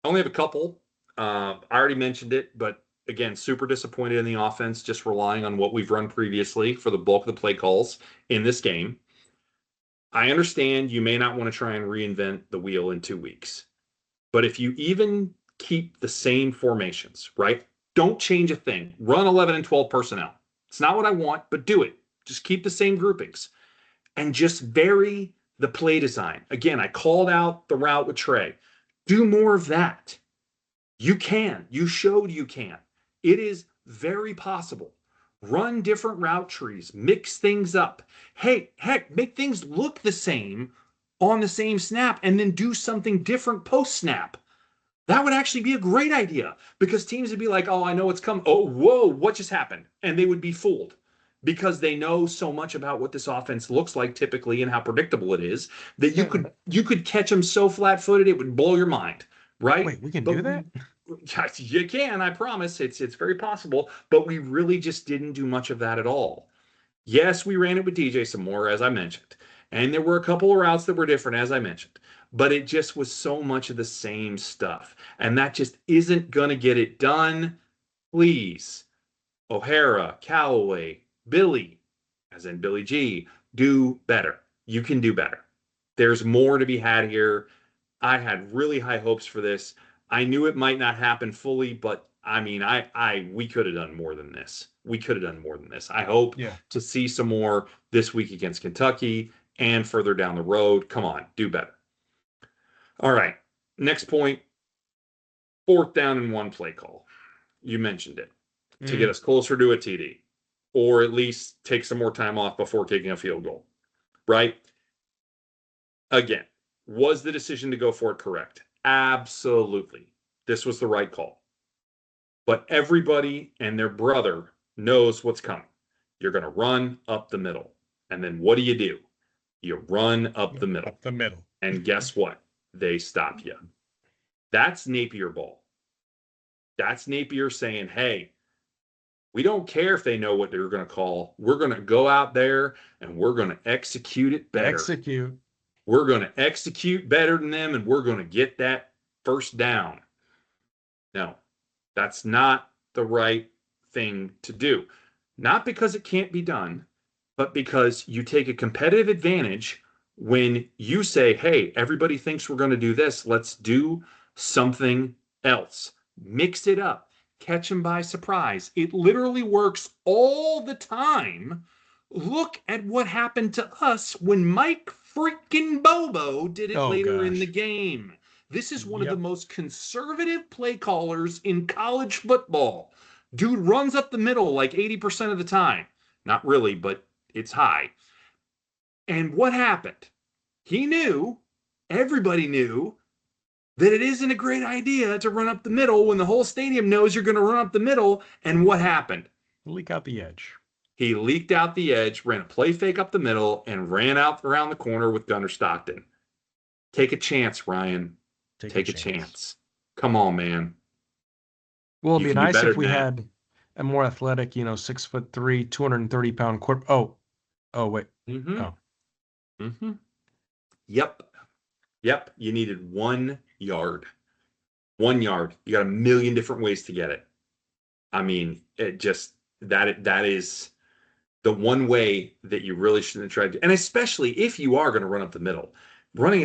only have a couple. I already mentioned it, but again, super disappointed in the offense, just relying on what we've run previously for the bulk of the play calls in this game. I understand you may not want to try and reinvent the wheel in 2 weeks, but if you even keep the same formations, right? Don't change a thing. Run 11 and 12 personnel. It's not what I want, but do it. Just keep the same groupings and just vary the play design. Again, I called out the route with Trey. Do more of that. You can. You showed you can. It is very possible. Run different route trees, mix things up. Hey, heck, make things look the same on the same snap and then do something different post snap. That would actually be a great idea, because teams would be like, oh, I know it's come. Oh, whoa, what just happened? And they would be fooled because they know so much about what this offense looks like typically and how predictable it is, that you could catch them so flat-footed it would blow your mind, right? Wait, we can But do that? you can, I promise. It's very possible, but we really just didn't do much of that at all. Yes, we ran it with DJ some more, as I mentioned. And there were a couple of routes that were different, as I mentioned. But it just was so much of the same stuff. And that just isn't going to get it done. Please, O'Hara, Callaway, Billy, as in Billy G, do better. You can do better. There's more to be had here. I had really high hopes for this. I knew it might not happen fully, but I mean, we could have done more than this. We could have done more than this. I hope Yeah. to see some more this week against Kentucky and further down the road. Come on, do better. All right. Next point, 4th down and 1 play call. You mentioned it, to get us closer to a TD, or at least take some more time off before kicking a field goal, right? Again, was the decision to go for it correct? Absolutely. This was the right call. But everybody and their brother knows what's coming. You're going to run up the middle. And then what do? You run up the middle. Up the middle. And guess what? They stop you. That's Napier ball. That's Napier saying, hey, we don't care if they know what they're going to call. We're going to go out there and we're going to execute it better. We're going to execute better than them, and we're going to get that first down. No, that's not the right thing to do. Not because it can't be done, but because you take a competitive advantage when you say, hey, everybody thinks we're going to do this. Let's do something else. Mix it up. Catch them by surprise. It literally works all the time. Look at what happened to us when Mike freaking Bobo did it later in the game. This is one of the most conservative play callers in college football. Dude runs up the middle like 80% of the time. Not really, but it's high. And what happened? He knew, everybody knew, that it isn't a great idea to run up the middle when the whole stadium knows you're going to run up the middle. And what happened? Leak out the edge. He leaked out the edge, ran a play fake up the middle, and ran out around the corner with Gunnar Stockton. Take a chance, Ryan. Take a chance. Come on, man. Well, it'd be nice if we had a more athletic, 6'3", 230-pound quarterback. Oh, wait. Yep. You needed 1 yard. 1 yard. You got a million different ways to get it. I mean, it just that is the one way that you really shouldn't have tried to, and especially if you are going to run up the middle, doing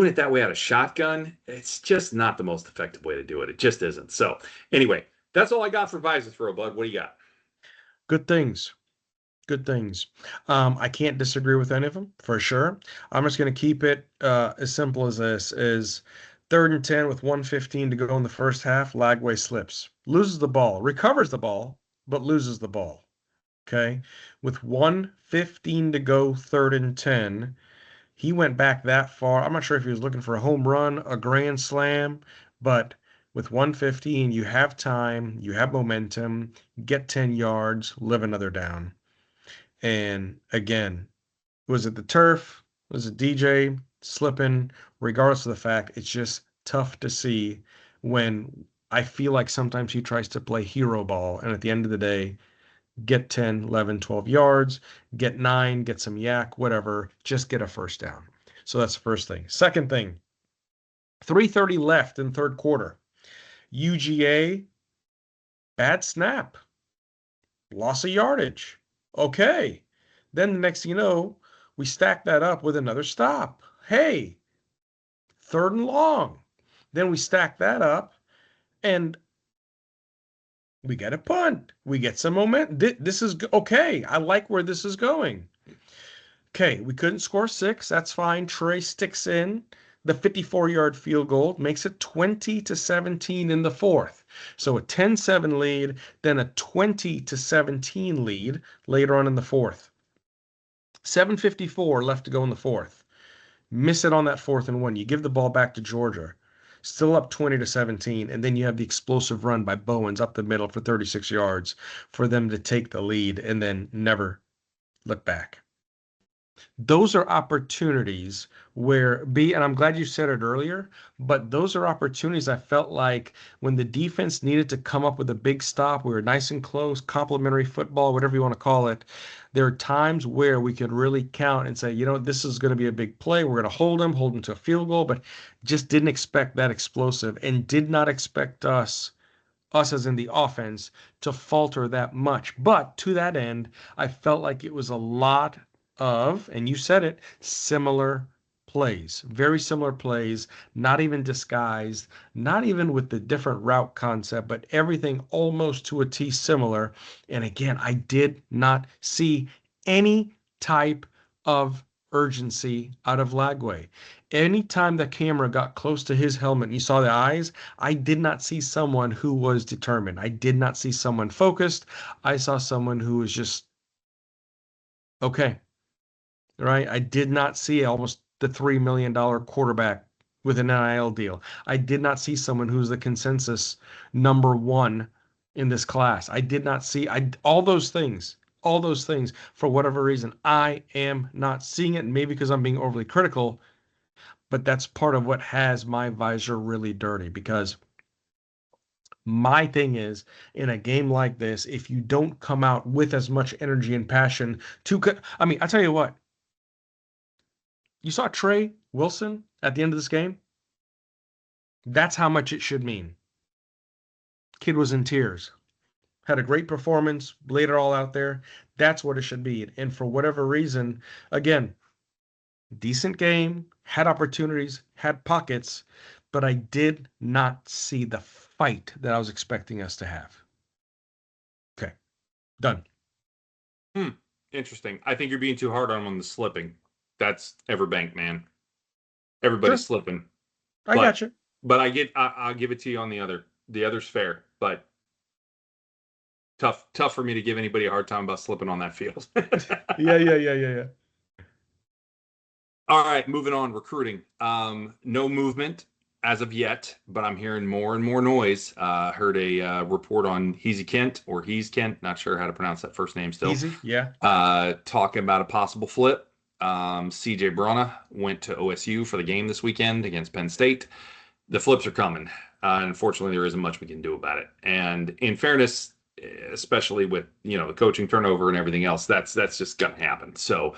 it that way out of shotgun, it's just not the most effective way to do it. It just isn't. So anyway, that's all I got for Visor Throw, bud. What do you got? Good things. I can't disagree with any of them for sure. I'm just going to keep it as simple as this: is 3rd and 10 with 1:15 to go in the first half. Lagway slips, loses the ball, recovers the ball, but loses the ball. Okay, with 1:15 to go, 3rd and 10, he went back that far. I'm not sure if he was looking for a home run, a grand slam, but with 1:15, you have time, you have momentum, get 10 yards, live another down. And again, was it the turf? Was it DJ slipping? Regardless of the fact, it's just tough to see when I feel like sometimes he tries to play hero ball. And at the end of the day, get 10, 11, 12 yards, get 9, get some yak, whatever, just get a first down. So that's the first thing. Second thing, 3:30 left in third quarter. UGA, bad snap, loss of yardage. Okay. Then the next thing you know, we stack that up with another stop. Hey, 3rd and long. Then we stack that up and we get a punt. We get some momentum. This is okay. I like where this is going. Okay, we couldn't score 6. That's fine. Trey sticks in the 54-yard field goal, makes it 20-17 in the 4th. So a 10-7 lead, then a 20-17 lead later on in the 4th. 7:54 left to go in the 4th. Miss it on that 4th and 1. You give the ball back to Georgia. Still up 20-17, and then you have the explosive run by Bowens up the middle for 36 yards for them to take the lead and then never look back. Those are opportunities and I'm glad you said it earlier, but those are opportunities I felt like when the defense needed to come up with a big stop, we were nice and close, complimentary football, whatever you want to call it. There are times where we could really count and say, this is going to be a big play. We're going to hold them to a field goal, but just didn't expect that explosive and did not expect us as in the offense, to falter that much. But to that end, I felt like it was a lot of, and you said it, similar plays, very similar plays, not even disguised, not even with the different route concept, but everything almost to a T similar. And again, I did not see any type of urgency out of Lagway. Anytime the camera got close to his helmet and you saw the eyes, I did not see someone who was determined. I did not see someone focused. I saw someone who was just okay, right? I did not see almost the $3 million quarterback with an NIL deal. I did not see someone who's the consensus number one in this class. I did not see all those things. All those things, for whatever reason, I am not seeing it. Maybe because I'm being overly critical, but that's part of what has my visor really dirty because my thing is in a game like this, if you don't come out with as much energy and passion I mean, I tell you what, you saw Trey Wilson at the end of this game. That's how much it should mean. Kid was in tears, had a great performance, laid it all out there. That's what it should be. And for whatever reason, again, decent game, had opportunities, had pockets, but I did not see the fight that I was expecting us to have. Okay, done. Interesting. I think you're being too hard on him on the slipping. That's Everbank, man. Everybody's Sure, slipping. I But got you. I'll give it to you on the other. The other's fair, but tough for me to give anybody a hard time about slipping on that field. Yeah. All right, moving on. Recruiting. No movement as of yet, but I'm hearing more and more noise. Heard a report on Heezy Kent or He's Kent, not sure how to pronounce that first name still. Easy, yeah. Talking about a possible flip. CJ Brana went to OSU for the game this weekend against Penn State. The flips are coming. Unfortunately, there isn't much we can do about it. And in fairness, especially with the coaching turnover and everything else, that's just going to happen. So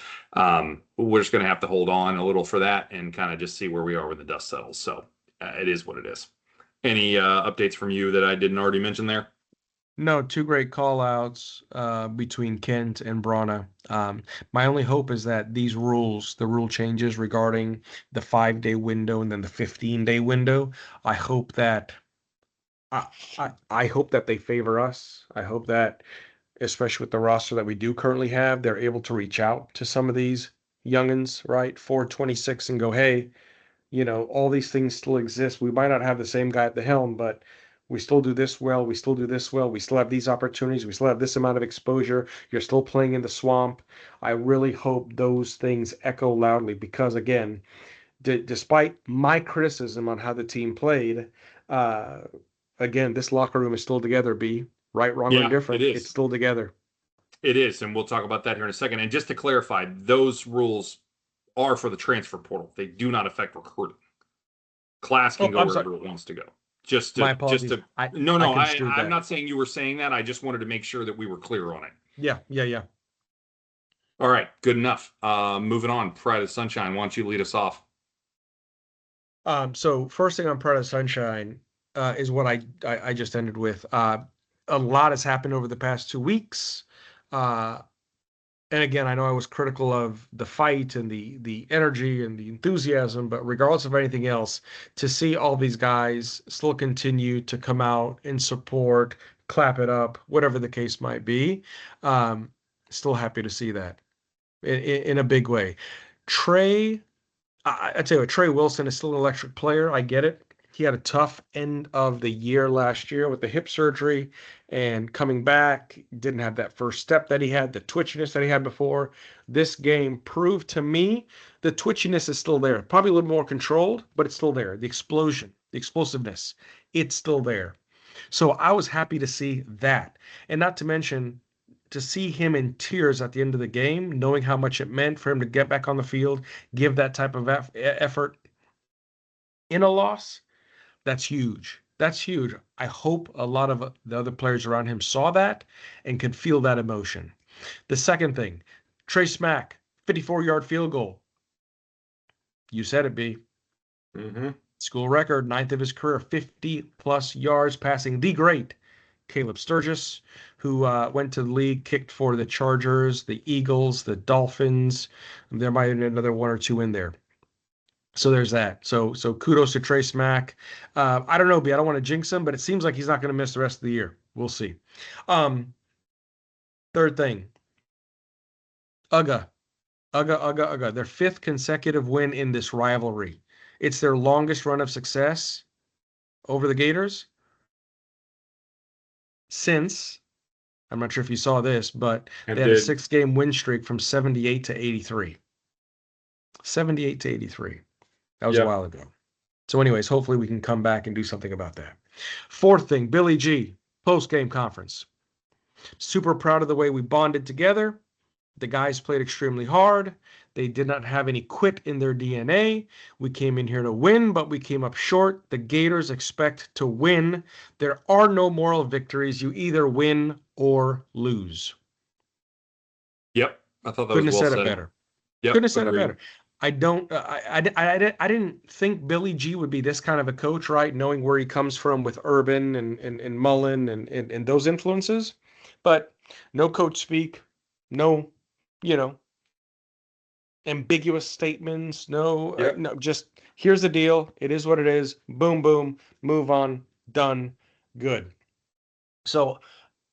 we're just going to have to hold on a little for that and kind of just see where we are when the dust settles. So it is what it is. Any updates from you that I didn't already mention there? No, two great call outs between Kent and Brana. My only hope is that these rules, the rule changes regarding the 5 day window and then the 15-day window, I hope that I hope that they favor us. I hope that, especially with the roster that we do currently have, they're able to reach out to some of these youngins, right? 426 and go, hey, all these things still exist. We might not have the same guy at the helm, but we still do this well. We still do this well. We still have these opportunities. We still have this amount of exposure. You're still playing in the swamp. I really hope those things echo loudly because, again, despite my criticism on how the team played, uh, again, this locker room is still together, B. Right, wrong, or Yeah, it indifferent. It's is. still together. It is, and we'll talk about that here in a second. And just to clarify, those rules are for the transfer portal. They do not affect recruiting. Class can Oh, go I'm sorry. wherever it wants to go. My apologies. No, I no, construed I'm that. not saying you were saying that. I just wanted to make sure that we were clear on it. Yeah. All right, good enough. Moving on. Pride of Sunshine, why don't you lead us off? So first thing on Pride of Sunshine is what I just ended with. A lot has happened over the past 2 weeks. Uh, and again, I know I was critical of the fight and the energy and the enthusiasm, but regardless of anything else, to see all these guys still continue to come out and support, clap it up, whatever the case might be, um, still happy to see that in a big way. Trey I tell you what, Trey Wilson is still an electric player. I get it. He had a tough end of the year last year with the hip surgery and coming back, didn't have that first step that he had, the twitchiness that he had before. This game proved to me the twitchiness is still there. Probably a little more controlled, but it's still there. The explosion, the explosiveness, it's still there. So I was happy to see that. And not to mention, to see him in tears at the end of the game, knowing how much it meant for him to get back on the field, give that type of effort in a loss, that's huge. That's huge. I hope a lot of the other players around him saw that and could feel that emotion. The second thing, Trey Smack, 54-yard field goal. You said it, B. Mm-hmm. School record, ninth of his career, 50 plus yards passing the great Caleb Sturgis, who went to the league, kicked for the Chargers, the Eagles, the Dolphins. There might have been another one or two in there. So there's that. So kudos to Trey Smack. I don't know, B. I don't want to jinx him, but it seems like he's not going to miss the rest of the year. We'll see. Third thing, Uga. Their fifth consecutive win in this rivalry. It's their longest run of success over the Gators since, I'm not sure if you saw this, but I they had a did. 6-game win streak from 78 to 83. 78 to 83. That was a Yep. while ago. So, anyways, hopefully we can come back and do something about that. Fourth thing, Billy G, post-game conference. Super proud of the way we bonded together. The guys played extremely hard. They did not have any quit in their DNA. We came in here to win, but we came up short. The Gators expect to win. There are no moral victories. You either win or lose. Yep. I thought that Couldn't was have well said it said. better. Couldn't Yep. have said it Agreed. better. I don't. I didn't think Billy G would be this kind of a coach, right? Knowing where he comes from with Urban and Mullen and those influences, but no coach speak, no, you know, ambiguous statements. No, Yep. no. Just here's the deal. It is what it is. Boom, boom. Move on. Done. Good. So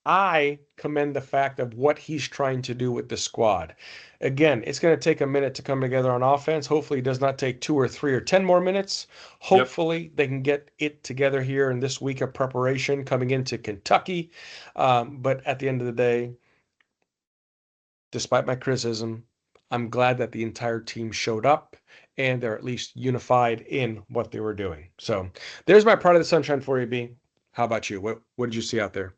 I commend the fact of what he's trying to do with the squad. Again, it's going to take a minute to come together on offense. Hopefully, it does not take 2 or 3 or 10 more minutes. Yep. Hopefully, they can get it together here in this week of preparation coming into Kentucky. But at the end of the day, despite my criticism, I'm glad that the entire team showed up and they're at least unified in what they were doing. So there's my part of the sunshine for you, B. How about you? What did you see out there?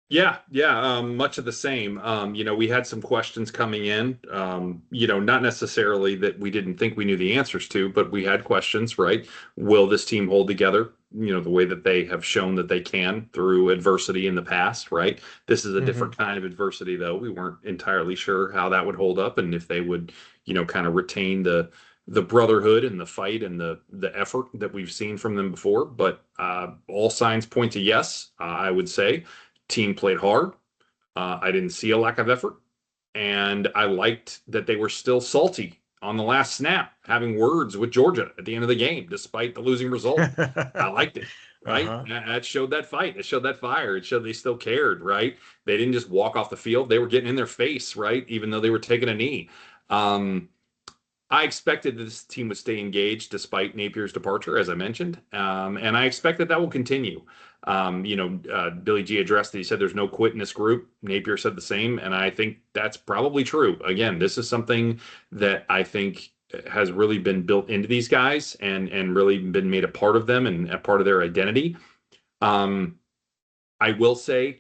Yeah, yeah, much of the same. We had some questions coming in, not necessarily that we didn't think we knew the answers to, but we had questions, right? Will this team hold together? The way that they have shown that they can through adversity in the past, right? This is a Hmm. different kind of adversity, though. We weren't entirely sure how that would hold up and if they would, kind of retain the brotherhood and the fight and the effort that we've seen from them before. But all signs point to yes, I would say. Team played hard. I didn't see a lack of effort. And I liked that they were still salty on the last snap, having words with Georgia at the end of the game, despite the losing result. I liked it, right? Uh-huh. That showed that fight. It showed that fire. It showed they still cared, right? They didn't just walk off the field. They were getting in their face, right? Even though they were taking a knee. Um, I expected this team would stay engaged despite Napier's departure, as I mentioned, and I expect that will continue. Billy G addressed it. He said there's no quit in this group. Napier said the same, and I think that's probably true. Again, this is something that I think has really been built into these guys and really been made a part of them and a part of their identity. Um, I will say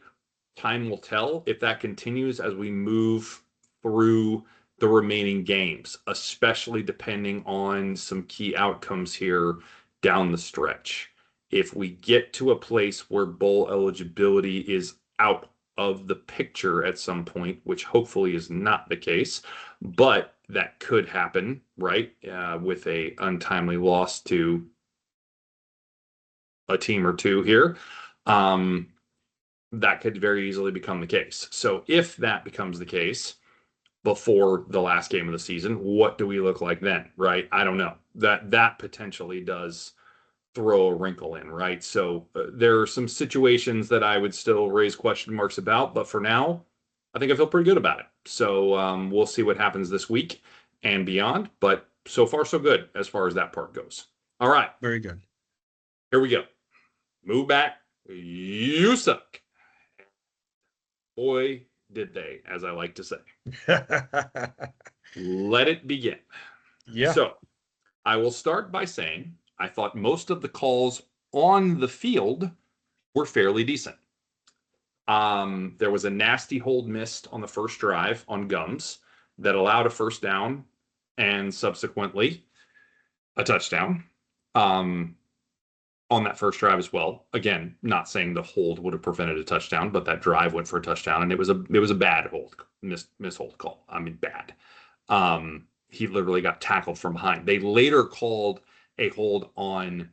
time will tell if that continues as we move through the remaining games, especially depending on some key outcomes here down the stretch. If we get to a place where bowl eligibility is out of the picture at some point, which hopefully is not the case, but that could happen, right? With a untimely loss to a team or two here. Um, that could very easily become the case. So if that becomes the case before the last game of the season, what do we look like then, right? I don't know. That potentially does throw a wrinkle in, right? So there are some situations that I would still raise question marks about, but for now, I think I feel pretty good about it. So we'll see what happens this week and beyond, but so far so good as far as that part goes. All right, Very good. here we go. Move back. You suck. Boy, did they, as I like to say. Let it begin. Yeah. So I will start by saying I thought most of the calls on the field were fairly decent. There was a nasty hold missed on the first drive on Gums that allowed a first down and subsequently a touchdown. On that first drive as well. Again, not saying the hold would have prevented a touchdown, but that drive went for a touchdown, and it was a bad hold, miss hold call. I mean, bad. He literally got tackled from behind. They later called a hold on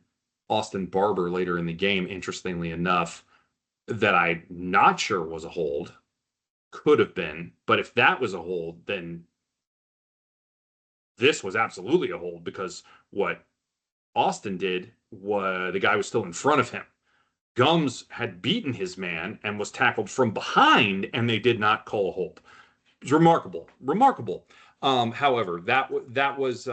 Austin Barber later in the game. Interestingly enough, that I'm not sure was a hold, could have been, but if that was a hold, then this was absolutely a hold because what Austin did was the guy was still in front of him. Gums had beaten his man and was tackled from behind, and they did not call a hold. It's remarkable, remarkable. However, that was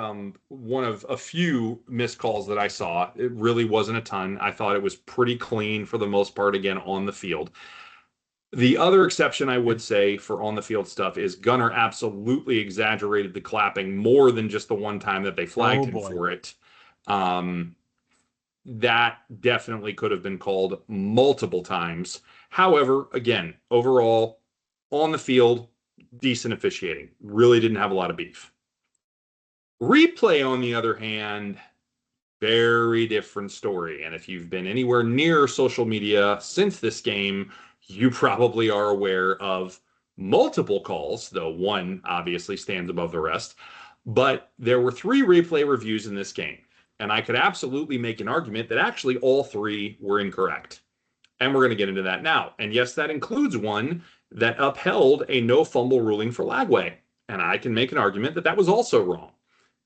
one of a few missed calls that I saw. It really wasn't a ton. I thought it was pretty clean for the most part, again, on the field. The other exception I would say for on the field stuff is Gunner absolutely exaggerated the clapping more than just the one time that they flagged him for it. That definitely could have been called multiple times. However, again, overall, on the field, decent officiating. Really didn't have a lot of beef. Replay, on the other hand, very different story. And if you've been anywhere near social media since this game, you probably are aware of multiple calls, though one obviously stands above the rest. But there were 3 replay reviews in this game. And I could absolutely make an argument that actually all 3 were incorrect. And we're going to get into that now. And yes, that includes one that upheld a no fumble ruling for Lagway. And I can make an argument that that was also wrong.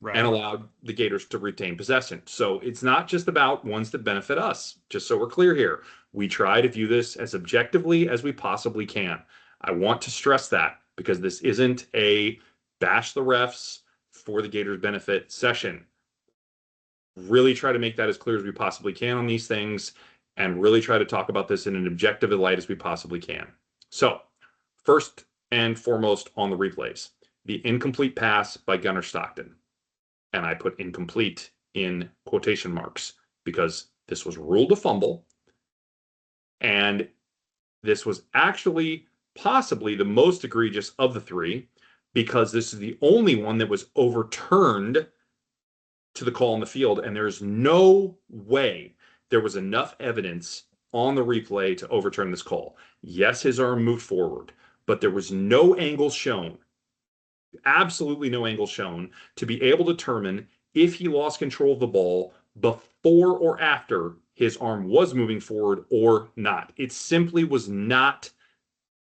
Right. And allowed the Gators to retain possession. So it's not just about ones that benefit us. Just so we're clear here, we try to view this as objectively as we possibly can. I want to stress that because this isn't a bash the refs for the Gators benefit session. Really try to make that as clear as we possibly can on these things and really try to talk about this in an objective light as we possibly can. So first and foremost on the replays, the incomplete pass by Gunner Stockton. And I put incomplete in quotation marks because this was ruled a fumble. And this was actually possibly the most egregious of the 3 because this is the only one that was overturned to the call on the field. And there's no way there was enough evidence on the replay to overturn this call. Yes, his arm moved forward, but there was no angle shown. Absolutely no angle shown to be able to determine if he lost control of the ball before or after his arm was moving forward or not. It simply was not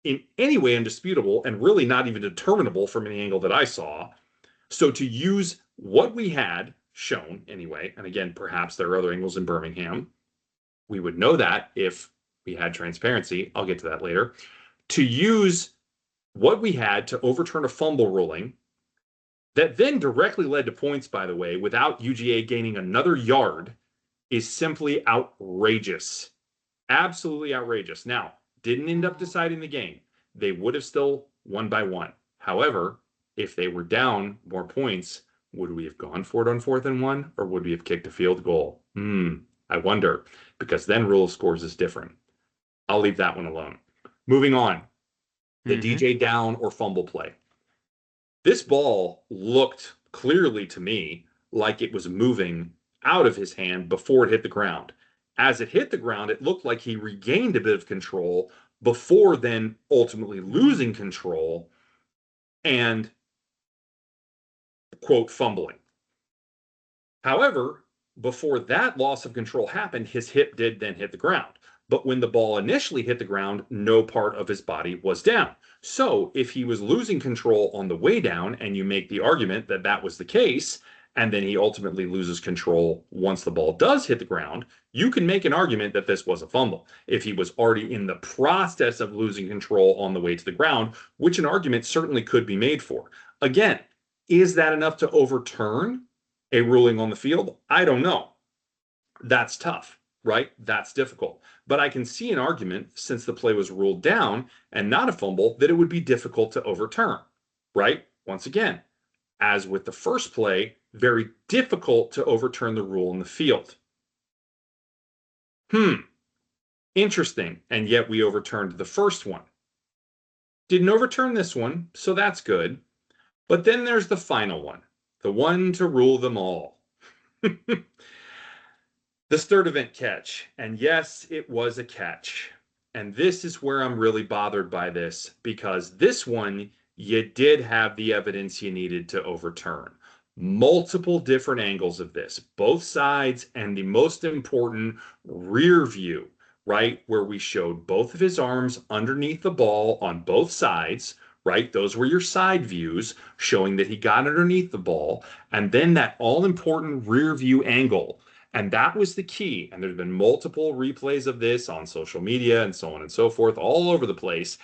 in any way indisputable and really not even determinable from any angle that I saw. So to use what we had shown anyway, and again, perhaps there are other angles in Birmingham, we would know that if we had transparency. I'll get to that later. To use what we had to overturn a fumble ruling that then directly led to points, by the way, without UGA gaining another yard is simply outrageous. Absolutely outrageous. Now, didn't end up deciding the game. They would have still won by 1. However, if they were down more points, would we have gone for it on 4th and 1 or would we have kicked a field goal? I wonder, because then rule of scores is different. I'll leave that one alone. Moving on. The DJ down or fumble play. This ball looked clearly to me like it was moving out of his hand before it hit the ground. As it hit the ground, it looked like he regained a bit of control before then ultimately losing control and, quote, fumbling. However, before that loss of control happened, his hip did then hit the ground. But when the ball initially hit the ground, no part of his body was down. So if he was losing control on the way down, and you make the argument that that was the case, and then he ultimately loses control once the ball does hit the ground, you can make an argument that this was a fumble. If he was already in the process of losing control on the way to the ground, which an argument certainly could be made for. Again, is that enough to overturn a ruling on the field? I don't know. That's tough. Right? That's difficult. But I can see an argument, since the play was ruled down and not a fumble, that it would be difficult to overturn. Right? Once again, as with the first play, very difficult to overturn the rule in the field. Interesting. And yet we overturned the first one. Didn't overturn this one, so that's good. But then there's the final one, the one to rule them all. The Sturdivant catch, and yes, it was a catch. And this is where I'm really bothered by this, because this one, you did have the evidence you needed to overturn. Multiple different angles of this, both sides, and the most important rear view, right, where we showed both of his arms underneath the ball on both sides, right? Those were your side views showing that he got underneath the ball, and then that all-important rear view angle. And that was the key. And there's been multiple replays of this on social media and so on and so forth, all over the place,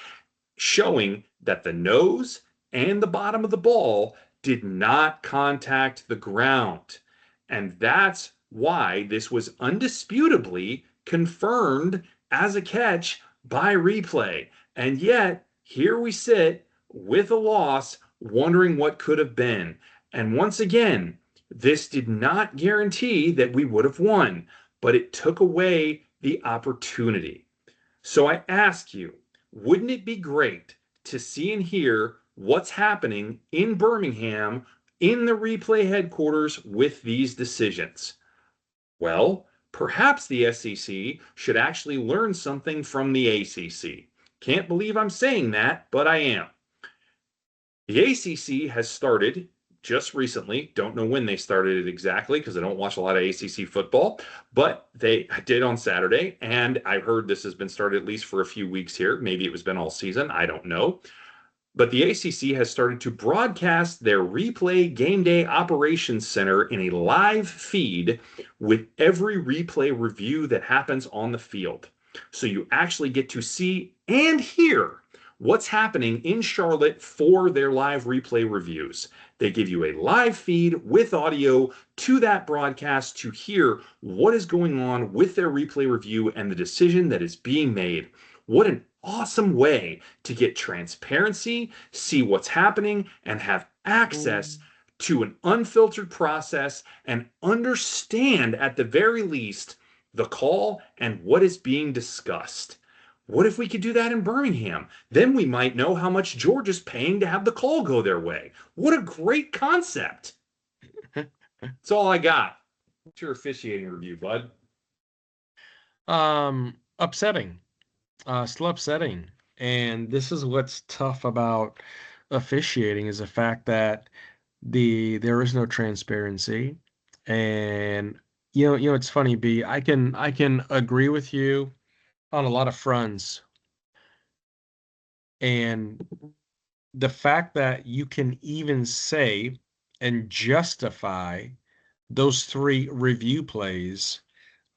showing that the nose and the bottom of the ball did not contact the ground. And that's why this was undisputably confirmed as a catch by replay. And yet, here we sit with a loss, wondering what could have been. And once again, this did not guarantee that we would have won, but it took away the opportunity. So I ask you, wouldn't it be great to see and hear what's happening in Birmingham in the replay headquarters with these decisions? Well, perhaps the SEC should actually learn something from the ACC. Can't believe I'm saying that, but I am. The ACC has started just recently. Don't know when they started it exactly because I don't watch a lot of ACC football, but they did on Saturday. And I've heard this has been started at least for a few weeks here. Maybe it was been all season. I don't know. But the ACC has started to broadcast their replay game day operations center in a live feed with every replay review that happens on the field. So you actually get to see and hear what's happening in Charlotte for their live replay reviews. They give you a live feed with audio to that broadcast to hear what is going on with their replay review and the decision that is being made. What an awesome way to get transparency, see what's happening, and have access to an unfiltered process and understand, at the very least, the call and what is being discussed. What if we could do that in Birmingham? Then we might know how much Georgia's paying to have the call go their way. What a great concept. That's all I got. What's your officiating review, bud? Upsetting. Still upsetting. And this is what's tough about officiating is the fact that there is no transparency. And it's funny, B. I can agree with you on a lot of fronts. And the fact that you can even say and justify those three review plays,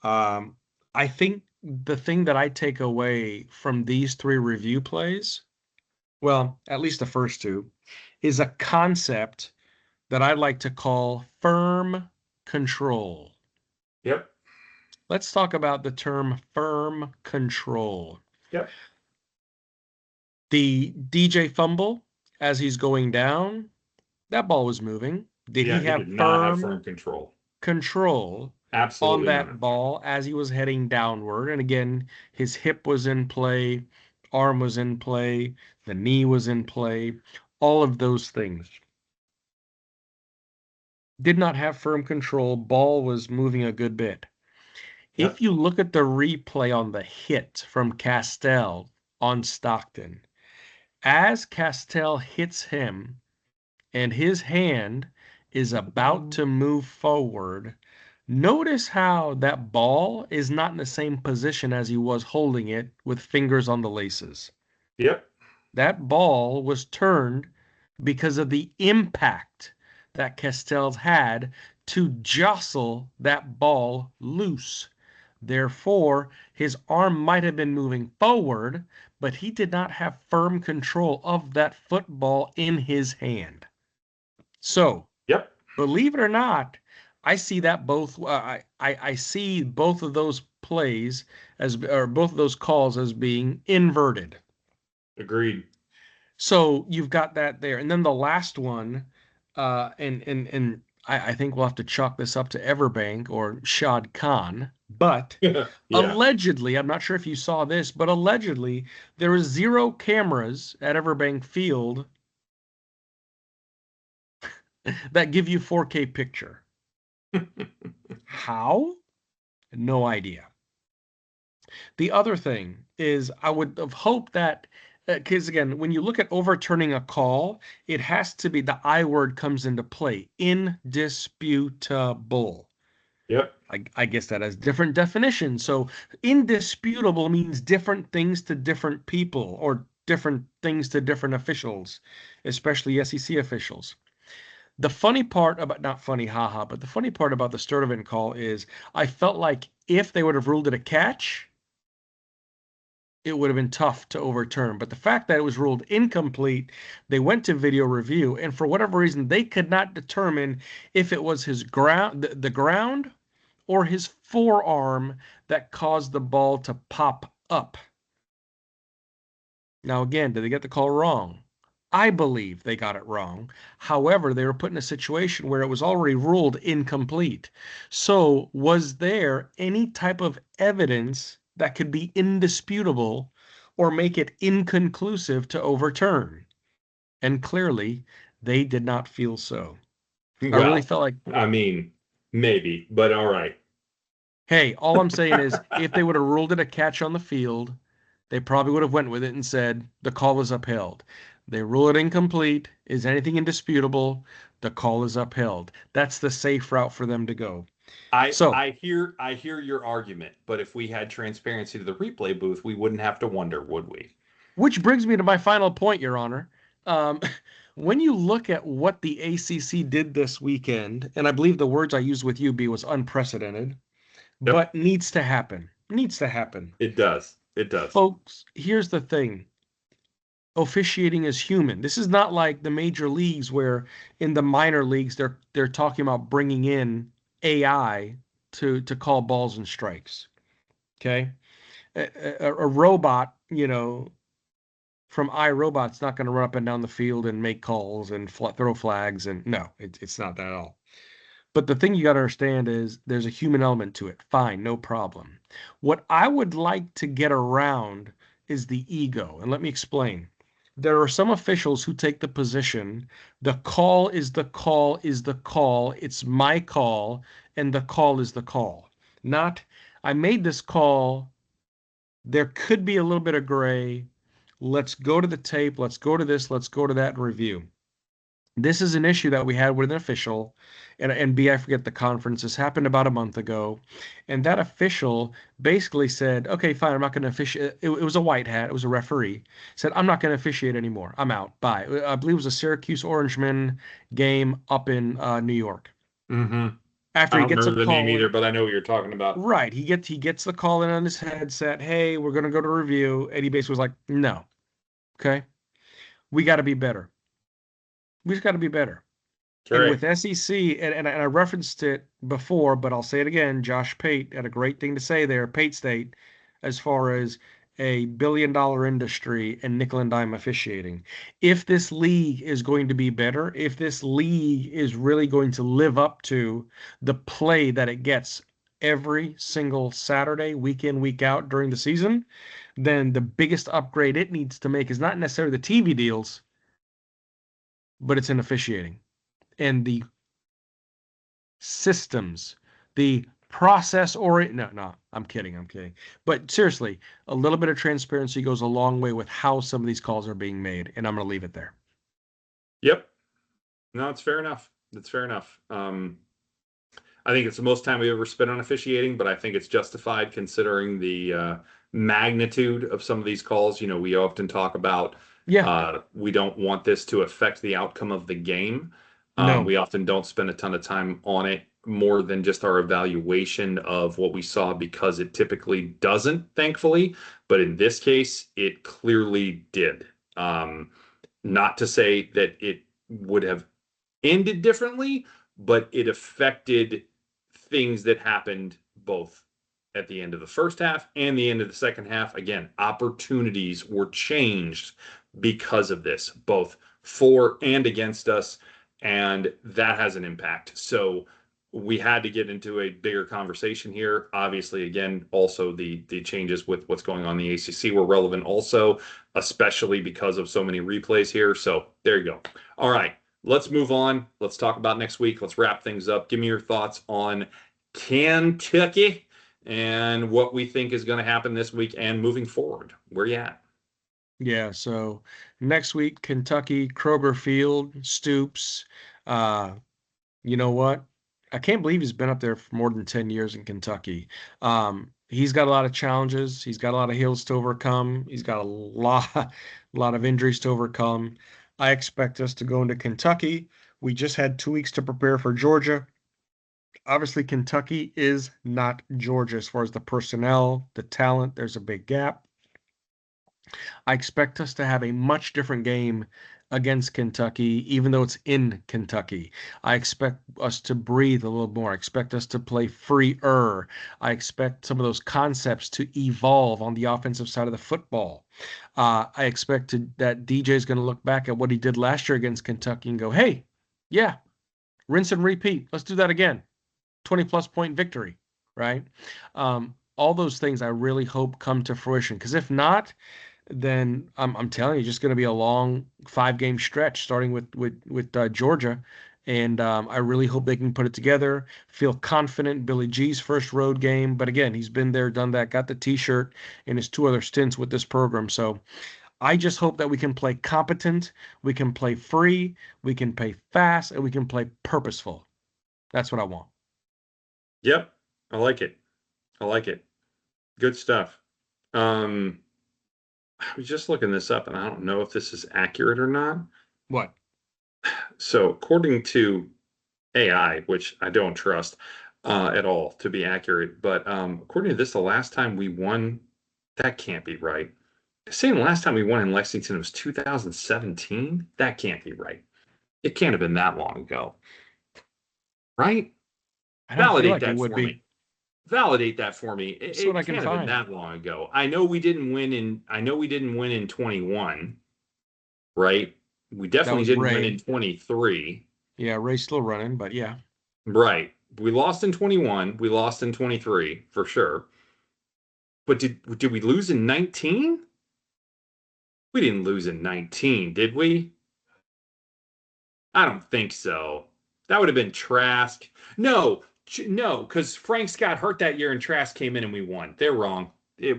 I think the thing that I take away from these three review plays, well, at least the first two, is a concept that I like to call firm control. Yep. Let's talk about the term firm control. Yep. The DJ fumble as he's going down, that ball was moving. Did Yeah, he he have did not have firm firm control. control on Absolutely that not. ball as he was heading downward? And again, his hip was in play, arm was in play, the knee was in play, all of those things. Did not have firm control. Ball was moving a good bit. Yep. If you look at the replay on the hit from Castell on Stockton, as Castell hits him and his hand is about to move forward, notice how that ball is not in the same position as he was holding it with fingers on the laces. Yep. That ball was turned because of the impact that Castells had to jostle that ball loose. Therefore, his arm might have been moving forward, but he did not have firm control of that football in his hand. So, Yep. believe it or not, I see that both. I see both of those plays or both of those calls as being inverted. Agreed. So you've got that there, and then the last one, and I think we'll have to chalk this up to Everbank or Shad Khan, but Yeah. allegedly, I'm not sure if you saw this, but allegedly there is 0 cameras at Everbank Field that give you 4K picture. How? No idea. The other thing is I would have hoped that, because again, when you look at overturning a call, it has to be the I word comes into play, indisputable. Yep. I guess that has different definitions. So indisputable means different things to different people or different things to different officials, especially SEC officials. The funny part about, not funny, haha, but the funny part about the Sturdivant call is I felt like if they would have ruled it a catch, it would have been tough to overturn. But the fact that it was ruled incomplete, they went to video review, and for whatever reason, they could not determine if it was his ground, the ground, or his forearm that caused the ball to pop up. Now, again, did they get the call wrong? I believe they got it wrong. However, they were put in a situation where it was already ruled incomplete. So, was there any type of evidence that could be indisputable or make it inconclusive to overturn? And clearly, they did not feel so. I really Well, felt like, I mean, maybe, but all right. hey, all I'm saying is if they would have ruled it a catch on the field, they probably would have went with it and said the call was upheld. They rule it incomplete. Is anything indisputable? The call is upheld. That's the safe route for them to go. So, I hear your argument, but if we had transparency to the replay booth, we wouldn't have to wonder, would we? which brings me to my final point, Your Honor. Um, when you look at what the ACC did this weekend, and I believe the words I used with you, B, was unprecedented, Yep, but needs to happen. Needs to happen. it does. It does. Folks, here's the thing. Officiating is human. This is not like the major leagues where in the minor leagues they're talking about bringing in AI to call balls and strikes. Okay, a robot, from iRobot's not going to run up and down the field and make calls and throw flags, and no, it's not that at all. But the thing you got to understand is there's a human element to it. Fine, no problem. What I would like to get around is the ego. And let me explain. There are some officials who take the position the call is the call is the call. It's my call, and the call is the call. Not, I made this call. There could be a little bit of gray. Let's go to the tape. Let's go to this. Let's go to that and review. This is an issue that we had with an official, and B, I forget the conference. This happened about a month ago, and that official basically said, "Okay, fine, I'm not going to officiate." It was a white hat. It was a referee. Said, "I'm not going to officiate anymore. I'm out. Bye." I believe it was a Syracuse Orangemen game up in New York. Mm-hmm. I After he don't gets a remember the name call either, in, but I know what you're talking about. right? He gets the call in on his headset. Hey, we're going to go to review, and he basically was like, "No, okay, we got to be better. We just got to be better." And with Correct. SEC, and I referenced it before, but I'll say it again. Josh Pate had a great thing to say there, Pate State, as far as a billion-dollar industry and nickel and dime officiating. If this league is going to be better, if this league is really going to live up to the play that it gets every single Saturday, week in, week out during the season, then the biggest upgrade it needs to make is not necessarily the TV deals, but it's in officiating and the systems, the process or no, I'm kidding. But seriously, a little bit of transparency goes a long way with how some of these calls are being made, and I'm going to leave it there. Yep. No, it's fair enough. It's fair enough. I think it's the most time we ever spent on officiating, but I think it's justified considering the magnitude of some of these calls. You know, we often talk about Yeah, we don't want this to affect the outcome of the game. no, We often don't spend a ton of time on it more than just our evaluation of what we saw because it typically doesn't, thankfully. But in this case, it clearly did. Not to say that it would have ended differently, but it affected things that happened both at the end of the first half and the end of the second half. Again, opportunities were changed because of this, both for and against us, and that has an impact. So we had to get into a bigger conversation here. Obviously, again, also the changes with what's going on in the ACC were relevant also, especially because of so many replays here. So there you go. All right. Let's move on. Let's talk about next week. Let's wrap things up. Give me your thoughts on Kentucky and what we think is going to happen this week and moving forward. Where you at? yeah. So next week, Kentucky, Kroger Field, Stoops. Uh, you know what? I can't believe he's been up there for more than 10 years in Kentucky. He's got a lot of challenges. He's got a lot of hills to overcome. He's got a lot, a lot of injuries to overcome. I expect us to go into Kentucky. We just had 2 weeks to prepare for Georgia. Obviously, Kentucky is not Georgia as far as the personnel, the talent. There's a big gap. I expect us to have a much different game against Kentucky, even though it's in Kentucky. I expect us to breathe a little more. I expect us to play freer. I expect some of those concepts to evolve on the offensive side of the football. I expect that DJ is going to look back at what he did last year against Kentucky and go, hey, yeah, rinse and repeat. Let's do that again. 20-plus point victory, right? All those things I really hope come to fruition. Because if not, then I'm telling you, it's just going to be a long 5-game stretch starting with Georgia. And I really hope they can put it together. Feel confident. Billy G's first road game, but again, he's been there, done that, got the T-shirt in his 2 other stints with this program. So I just hope that we can play competent, we can play free, we can play fast, and we can play purposeful. That's what I want. Yep, I like it. I like it. Good stuff. I was just looking this up, and I don't know if this is accurate or not. What? So, according to AI, which I don't trust at all to be accurate, but according to this, the last time we won, that can't be right. Saying the last time we won in Lexington was 2017? That can't be right. It can't have been that long ago. Right? I don't feel Validate like it that would for be. me. Validate that for me. That's It what I can can't have been find. that long ago. I know we didn't win in 21, right? We That definitely was didn't win in Ray. 23. Yeah, Ray's still running, but yeah. Right. We lost in 21. We lost in 23 for sure. But did we lose in 19? We didn't lose in 19, did we? I don't think so. That would have been Trask. No, no, because Franks got hurt that year and Trask came in and we won. They're wrong.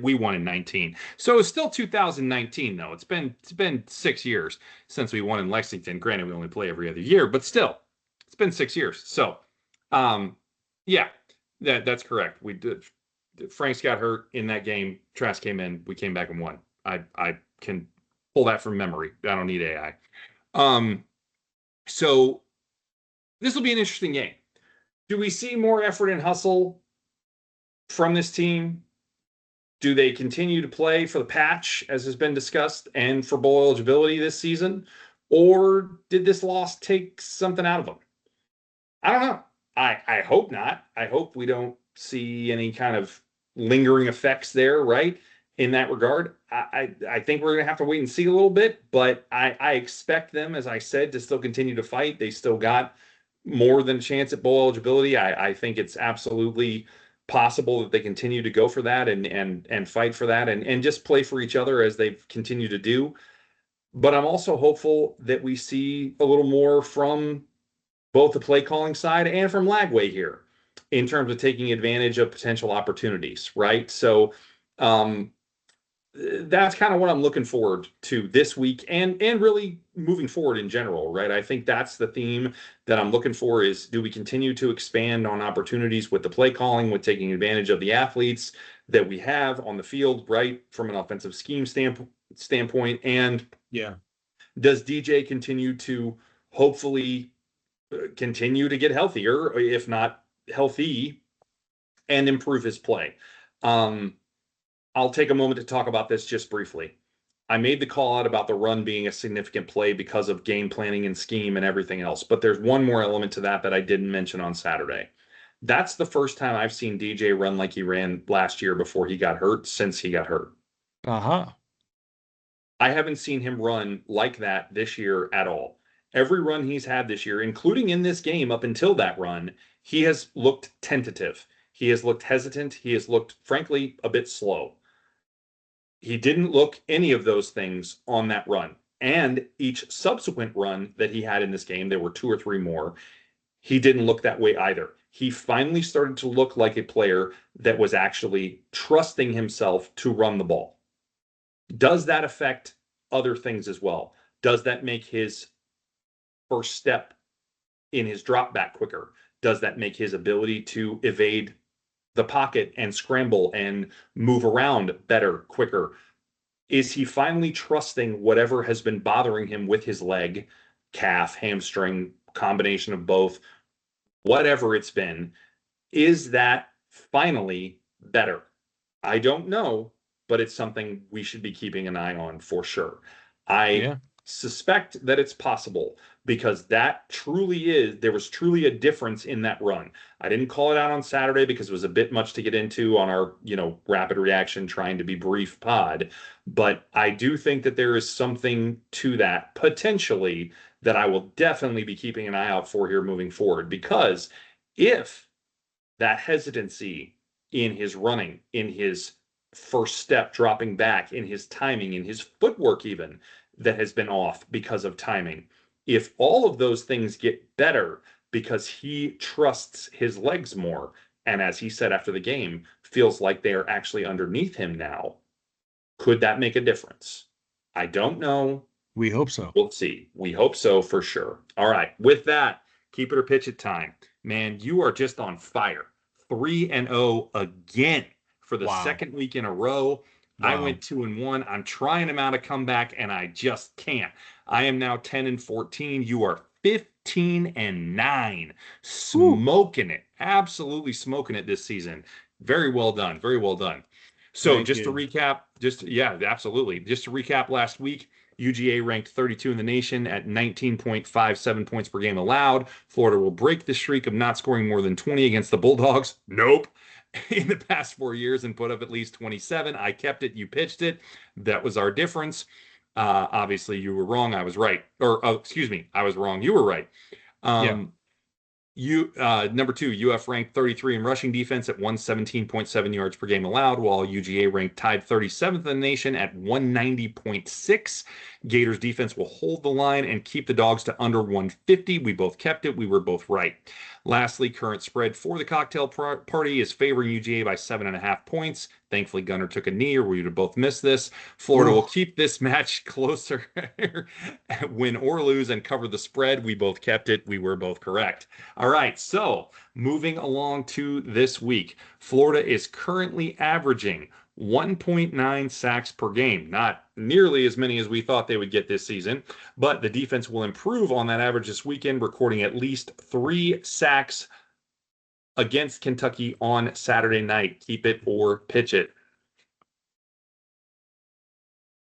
We won in 19. So it's still 2019 though. It's been 6 years since we won in Lexington. Granted, we only play every other year, but still, it's been 6 years. So, yeah, that's correct. We did. Franks got hurt in that game. Trask came in. We came back and won. I can pull that from memory. I don't need AI. So this will be an interesting game. Do we see more effort and hustle from this team? Do they continue to play for the patch, as has been discussed, and for bowl eligibility this season? Or did this loss take something out of them? I don't know. I hope not. I hope we don't see any kind of lingering effects there, right? In that regard, I think we're going to have to wait and see a little bit, but I expect them, as I said, to still continue to fight. They still got more than a chance at bowl eligibility. I think it's absolutely possible that they continue to go for that and fight for that and just play for each other as they've continued to do. But I'm also hopeful that we see a little more from both the play calling side and from Lagway here in terms of taking advantage of potential opportunities, right? So that's kind of what I'm looking forward to this week and really moving forward in general, right? I think that's the theme that I'm looking for is do we continue to expand on opportunities with the play calling, with taking advantage of the athletes that we have on the field, right? From an offensive scheme standpoint. And Yeah. does DJ continue to hopefully continue to get healthier, if not healthy, and improve his play? I'll take a moment to talk about this just briefly. I made the call out about the run being a significant play because of game planning and scheme and everything else, but there's one more element to that I didn't mention on Saturday. That's the first time I've seen DJ run like he ran last year before he got hurt since he got hurt. Uh-huh. I haven't seen him run like that this year at all. Every run he's had this year, including in this game up until that run, he has looked tentative. He has looked hesitant. He has looked, frankly, a bit slow. He didn't look any of those things on that run. And each subsequent run that he had in this game, there were 2 or 3 more, he didn't look that way either. He finally started to look like a player that was actually trusting himself to run the ball. Does that affect other things as well? Does that make his first step in his drop back quicker? Does that make his ability to evade the pocket and scramble and move around better, quicker? Is he finally trusting whatever has been bothering him with his leg, calf, hamstring, combination of both, whatever it's been? Is that finally better? I don't know, but it's something we should be keeping an eye on for sure. I Yeah. suspect that it's possible because there was truly a difference in that run. I didn't call it out on Saturday because it was a bit much to get into on our, rapid reaction trying to be brief pod. But I do think that there is something to that potentially that I will definitely be keeping an eye out for here moving forward. Because if that hesitancy in his running, in his first step dropping back, in his timing, in his footwork, even that has been off because of timing, if all of those things get better because he trusts his legs more, and as he said after the game, feels like they are actually underneath him now, could that make a difference? I don't know. We hope so. We'll see. We hope so for sure. All right. With that, keep it or pitch it time. Man, you are just on fire. 3-0 again for the Wow. second week in a row. I Wow. went 2-1. I'm trying them out a comeback, and I just can't. I am now 10-14. You are 15-9. Whew. Smoking it. Absolutely smoking it this season. Very well done. Very well done. So Thank just to you. recap, absolutely. Just to recap last week, UGA ranked 32 in the nation at 19.57 points per game allowed. Florida will break the streak of not scoring more than 20 against the Bulldogs. Nope. In the past 4 years and put up at least 27. I kept it. You pitched it. That was our difference. Obviously, you were wrong. I was right. Or, excuse me, I was wrong. You were right. Yeah. Number 2, UF ranked 33 in rushing defense at 117.7 yards per game allowed, while UGA ranked tied 37th in the nation at 190.6. Gators defense will hold the line and keep the Dogs to under 150. We both kept it. We were both right. Lastly, current spread for the cocktail party is favoring UGA by 7.5 points. Thankfully, Gunner took a knee, or we would have both missed this. Florida will keep this match closer, win or lose, and cover the spread. We both kept it. We were both correct. All right, so moving along to this week, Florida is currently averaging 1.9 sacks per game. Not nearly as many as we thought they would get this season, but the defense will improve on that average this weekend, recording at least 3 sacks against Kentucky on Saturday night. Keep it or pitch it.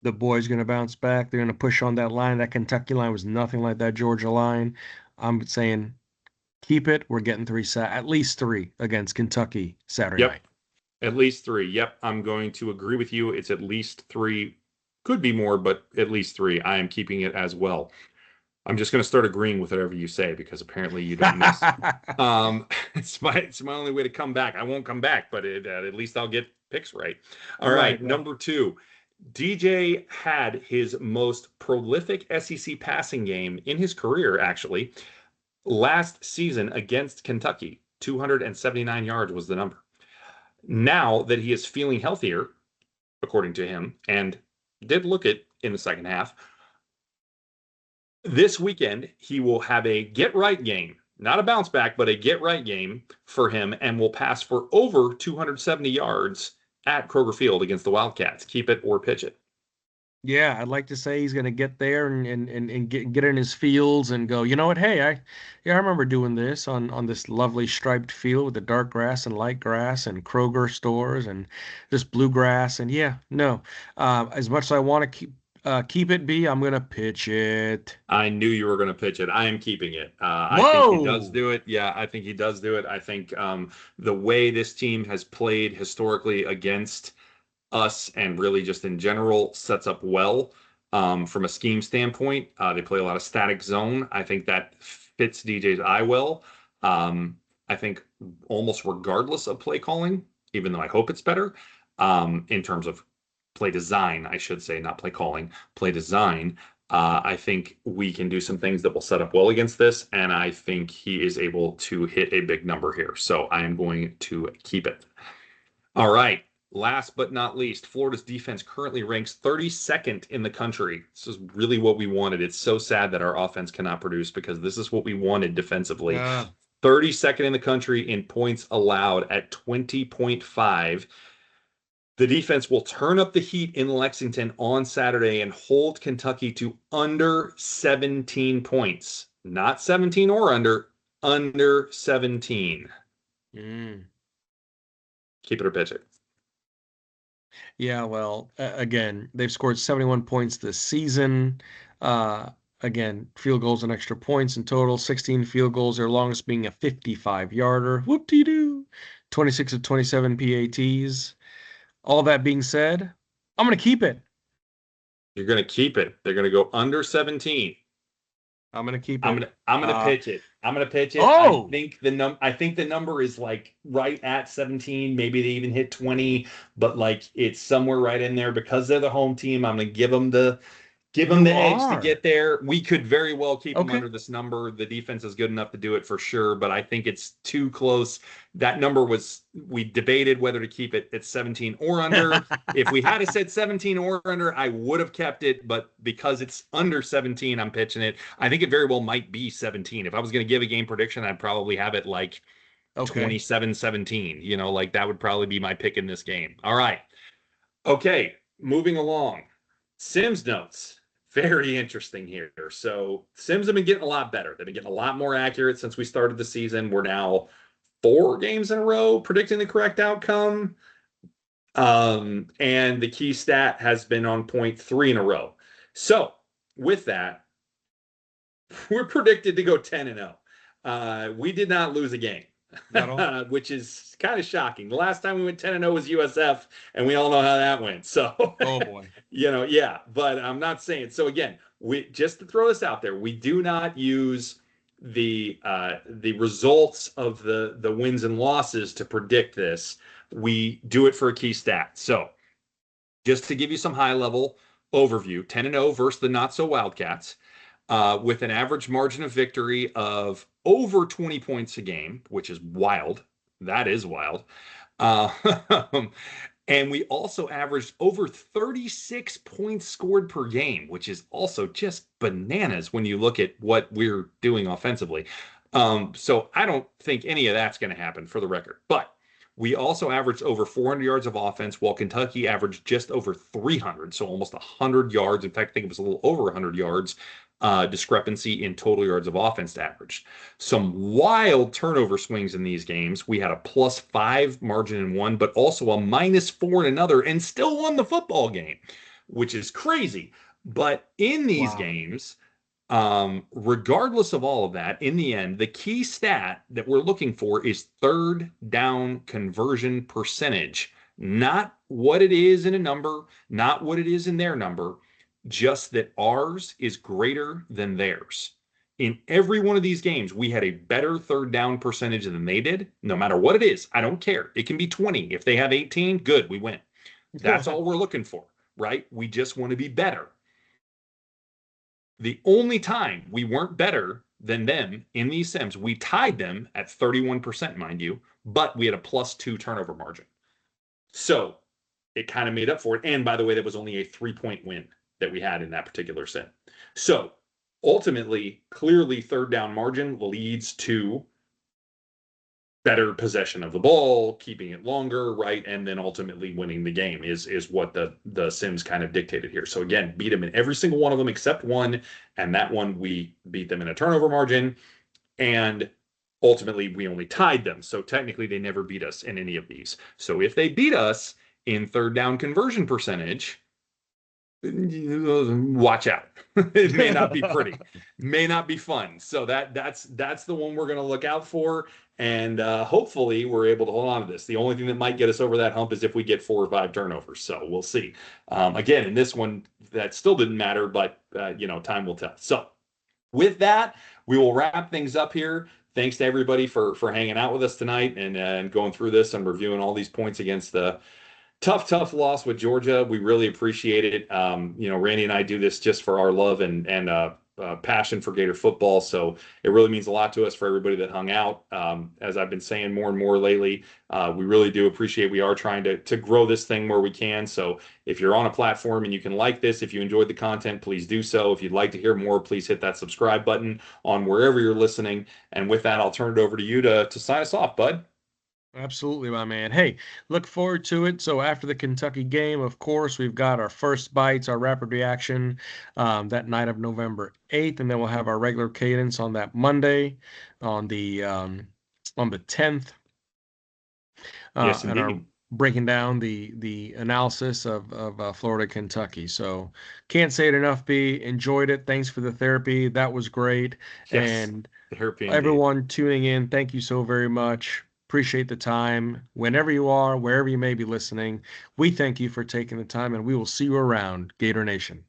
The boys going to bounce back. They're going to push on that line. That Kentucky line was nothing like that Georgia line. I'm saying keep it. We're getting at least 3 against Kentucky Saturday Yep. night. At least 3. Yep, I'm going to agree with you. It's at least 3. Could be more, but at least 3. I am keeping it as well. I'm just going to start agreeing with whatever you say because apparently you don't miss. It's my only way to come back. I won't come back, but at least I'll get picks right. All right, number 2. DJ had his most prolific SEC passing game in his career, actually, last season against Kentucky. 279 yards was the number. Now that he is feeling healthier, according to him, and did look it in the second half, this weekend he will have a get-right game. Not a bounce back, but a get-right game for him, and will pass for over 270 yards at Kroger Field against the Wildcats. Keep it or pitch it. Yeah, I'd like to say he's going to get there and get in his fields and go, you know what? Hey, I remember doing this on this lovely striped field with the dark grass and light grass and Kroger stores and just bluegrass. And yeah, no, as much as I want to keep it be, I'm going to pitch it. I knew you were going to pitch it. I am keeping it. I think he does Whoa! do it. Yeah, I think he does do it. I think the way this team has played historically against us and really just in general sets up well from a scheme standpoint. They play a lot of static zone. I think that fits DJ's eye well. I think almost regardless of play calling, even though I hope it's better in terms of play design, I should say, not play calling, play design. I think we can do some things that will set up well against this, and I think he is able to hit a big number here. So I am going to keep it. All right. Last but not least, Florida's defense currently ranks 32nd in the country. This is really what we wanted. It's so sad that our offense cannot produce because this is what we wanted defensively. Yeah. 32nd in the country in points allowed at 20.5. The defense will turn up the heat in Lexington on Saturday and hold Kentucky to under 17 points. Not 17 or under 17. Mm. Keep it or pitch it. Yeah, well, again, they've scored 71 points this season. Uh, again, field goals and extra points in total, 16 field goals, their longest being a 55-yarder. Whoop-de-doo. 26 of 27 PATs. All that being said, I'm going to keep it. You're going to keep it. They're going to go under 17. I'm going to keep I'm it. gonna I'm gonna pitch it. I'm gonna pitch it. Oh, I think the number is like right at 17. Maybe they even hit 20, but like it's somewhere right in there because they're the home team. I'm gonna give them you the edge to are. get there. We could very well keep them Okay. under this number. The defense is good enough to do it for sure, but I think it's too close. That number was, we debated whether to keep it at 17 or under. If we had said 17 or under, I would have kept it, but because it's under 17, I'm pitching it. I think it very well might be 17. If I was going to give a game prediction, I'd probably have it like Okay. 27-17. Like that would probably be my pick in this game. All right. Okay, moving along. Sims notes. Very interesting here. So Sims have been getting a lot better. They've been getting a lot more accurate since we started the season. We're now 4 games in a row predicting the correct outcome. And the key stat has been on point 3 in a row. So with that, we're predicted to go 10-0. We did not lose a game. Which is kind of shocking. The last time we went 10-0 was USF, and we all know how that went. So, Oh boy. yeah, but I'm not saying. So again, we just to throw this out there, we do not use the results of the wins and losses to predict this. We do it for a key stat. So, just to give you some high level overview, 10-0 versus the not so Wildcats with an average margin of victory of over 20 points a game, which is wild. That is wild. Uh, and we also averaged over 36 points scored per game, which is also just bananas when you look at what we're doing offensively. So I don't think any of that's going to happen for the record. But we also averaged over 400 yards of offense, while Kentucky averaged just over 300, so almost 100 yards. In fact, I think it was a little over 100 yards discrepancy in total yards of offense averaged. Some wild turnover swings in these games. We had a +5 margin in one, but also a -4 in another, and still won the football game, which is crazy. But in these Wow. games, regardless of all of that, in the end, the key stat that we're looking for is third down conversion percentage, not what it is in a number, not what it is in their number, just that ours is greater than theirs. In every one of these games, we had a better third down percentage than they did, no matter what it is. I don't care. It can be 20. If they have 18, good, we win. That's all we're looking for, right? We just want to be better. The only time we weren't better than them in these sims, we tied them at 31%, mind you, but we had a +2 turnover margin. So it kind of made up for it. And by the way, that was only a 3-point win that we had in that particular sim. So ultimately, clearly, third down margin leads to better possession of the ball, keeping it longer, right? And then ultimately winning the game is what the Sims kind of dictated here. So again, beat them in every single one of them except one, and that one we beat them in a turnover margin, and ultimately we only tied them. So technically they never beat us in any of these. So if they beat us in third down conversion percentage, watch out. It may not be pretty, may not be fun. So that's the one we're going to look out for, and hopefully we're able to hold on to this. The only thing that might get us over that hump is if we get 4 or 5 turnovers. So we'll see. Again, in this one, that still didn't matter, but time will tell. So with that, we will wrap things up here. Thanks to everybody for hanging out with us tonight and going through this and reviewing all these points against the tough loss with Georgia. We really appreciate it. Randy and I do this just for our love and passion for Gator football. So it really means a lot to us for everybody that hung out. As I've been saying more and more lately, we really do appreciate. We are trying to grow this thing where we can. So if you're on a platform and you can like this, if you enjoyed the content, please do so. If you'd like to hear more, please hit that subscribe button on wherever you're listening. And with that, I'll turn it over to you to sign us off, bud. Absolutely, my man. Hey, look forward to it. So after the Kentucky game, of course, we've got our first bites, our rapid reaction that night of November 8th, and then we'll have our regular cadence on that Monday, on the 10th, Yes, and our indeed. breaking down the analysis of Florida, Kentucky. So can't say it enough. B, enjoyed it. Thanks for the therapy. That was great. Yes, And therapy indeed. everyone tuning in, thank you so very much. Appreciate the time. Whenever you are, wherever you may be listening, we thank you for taking the time, and we will see you around, Gator Nation.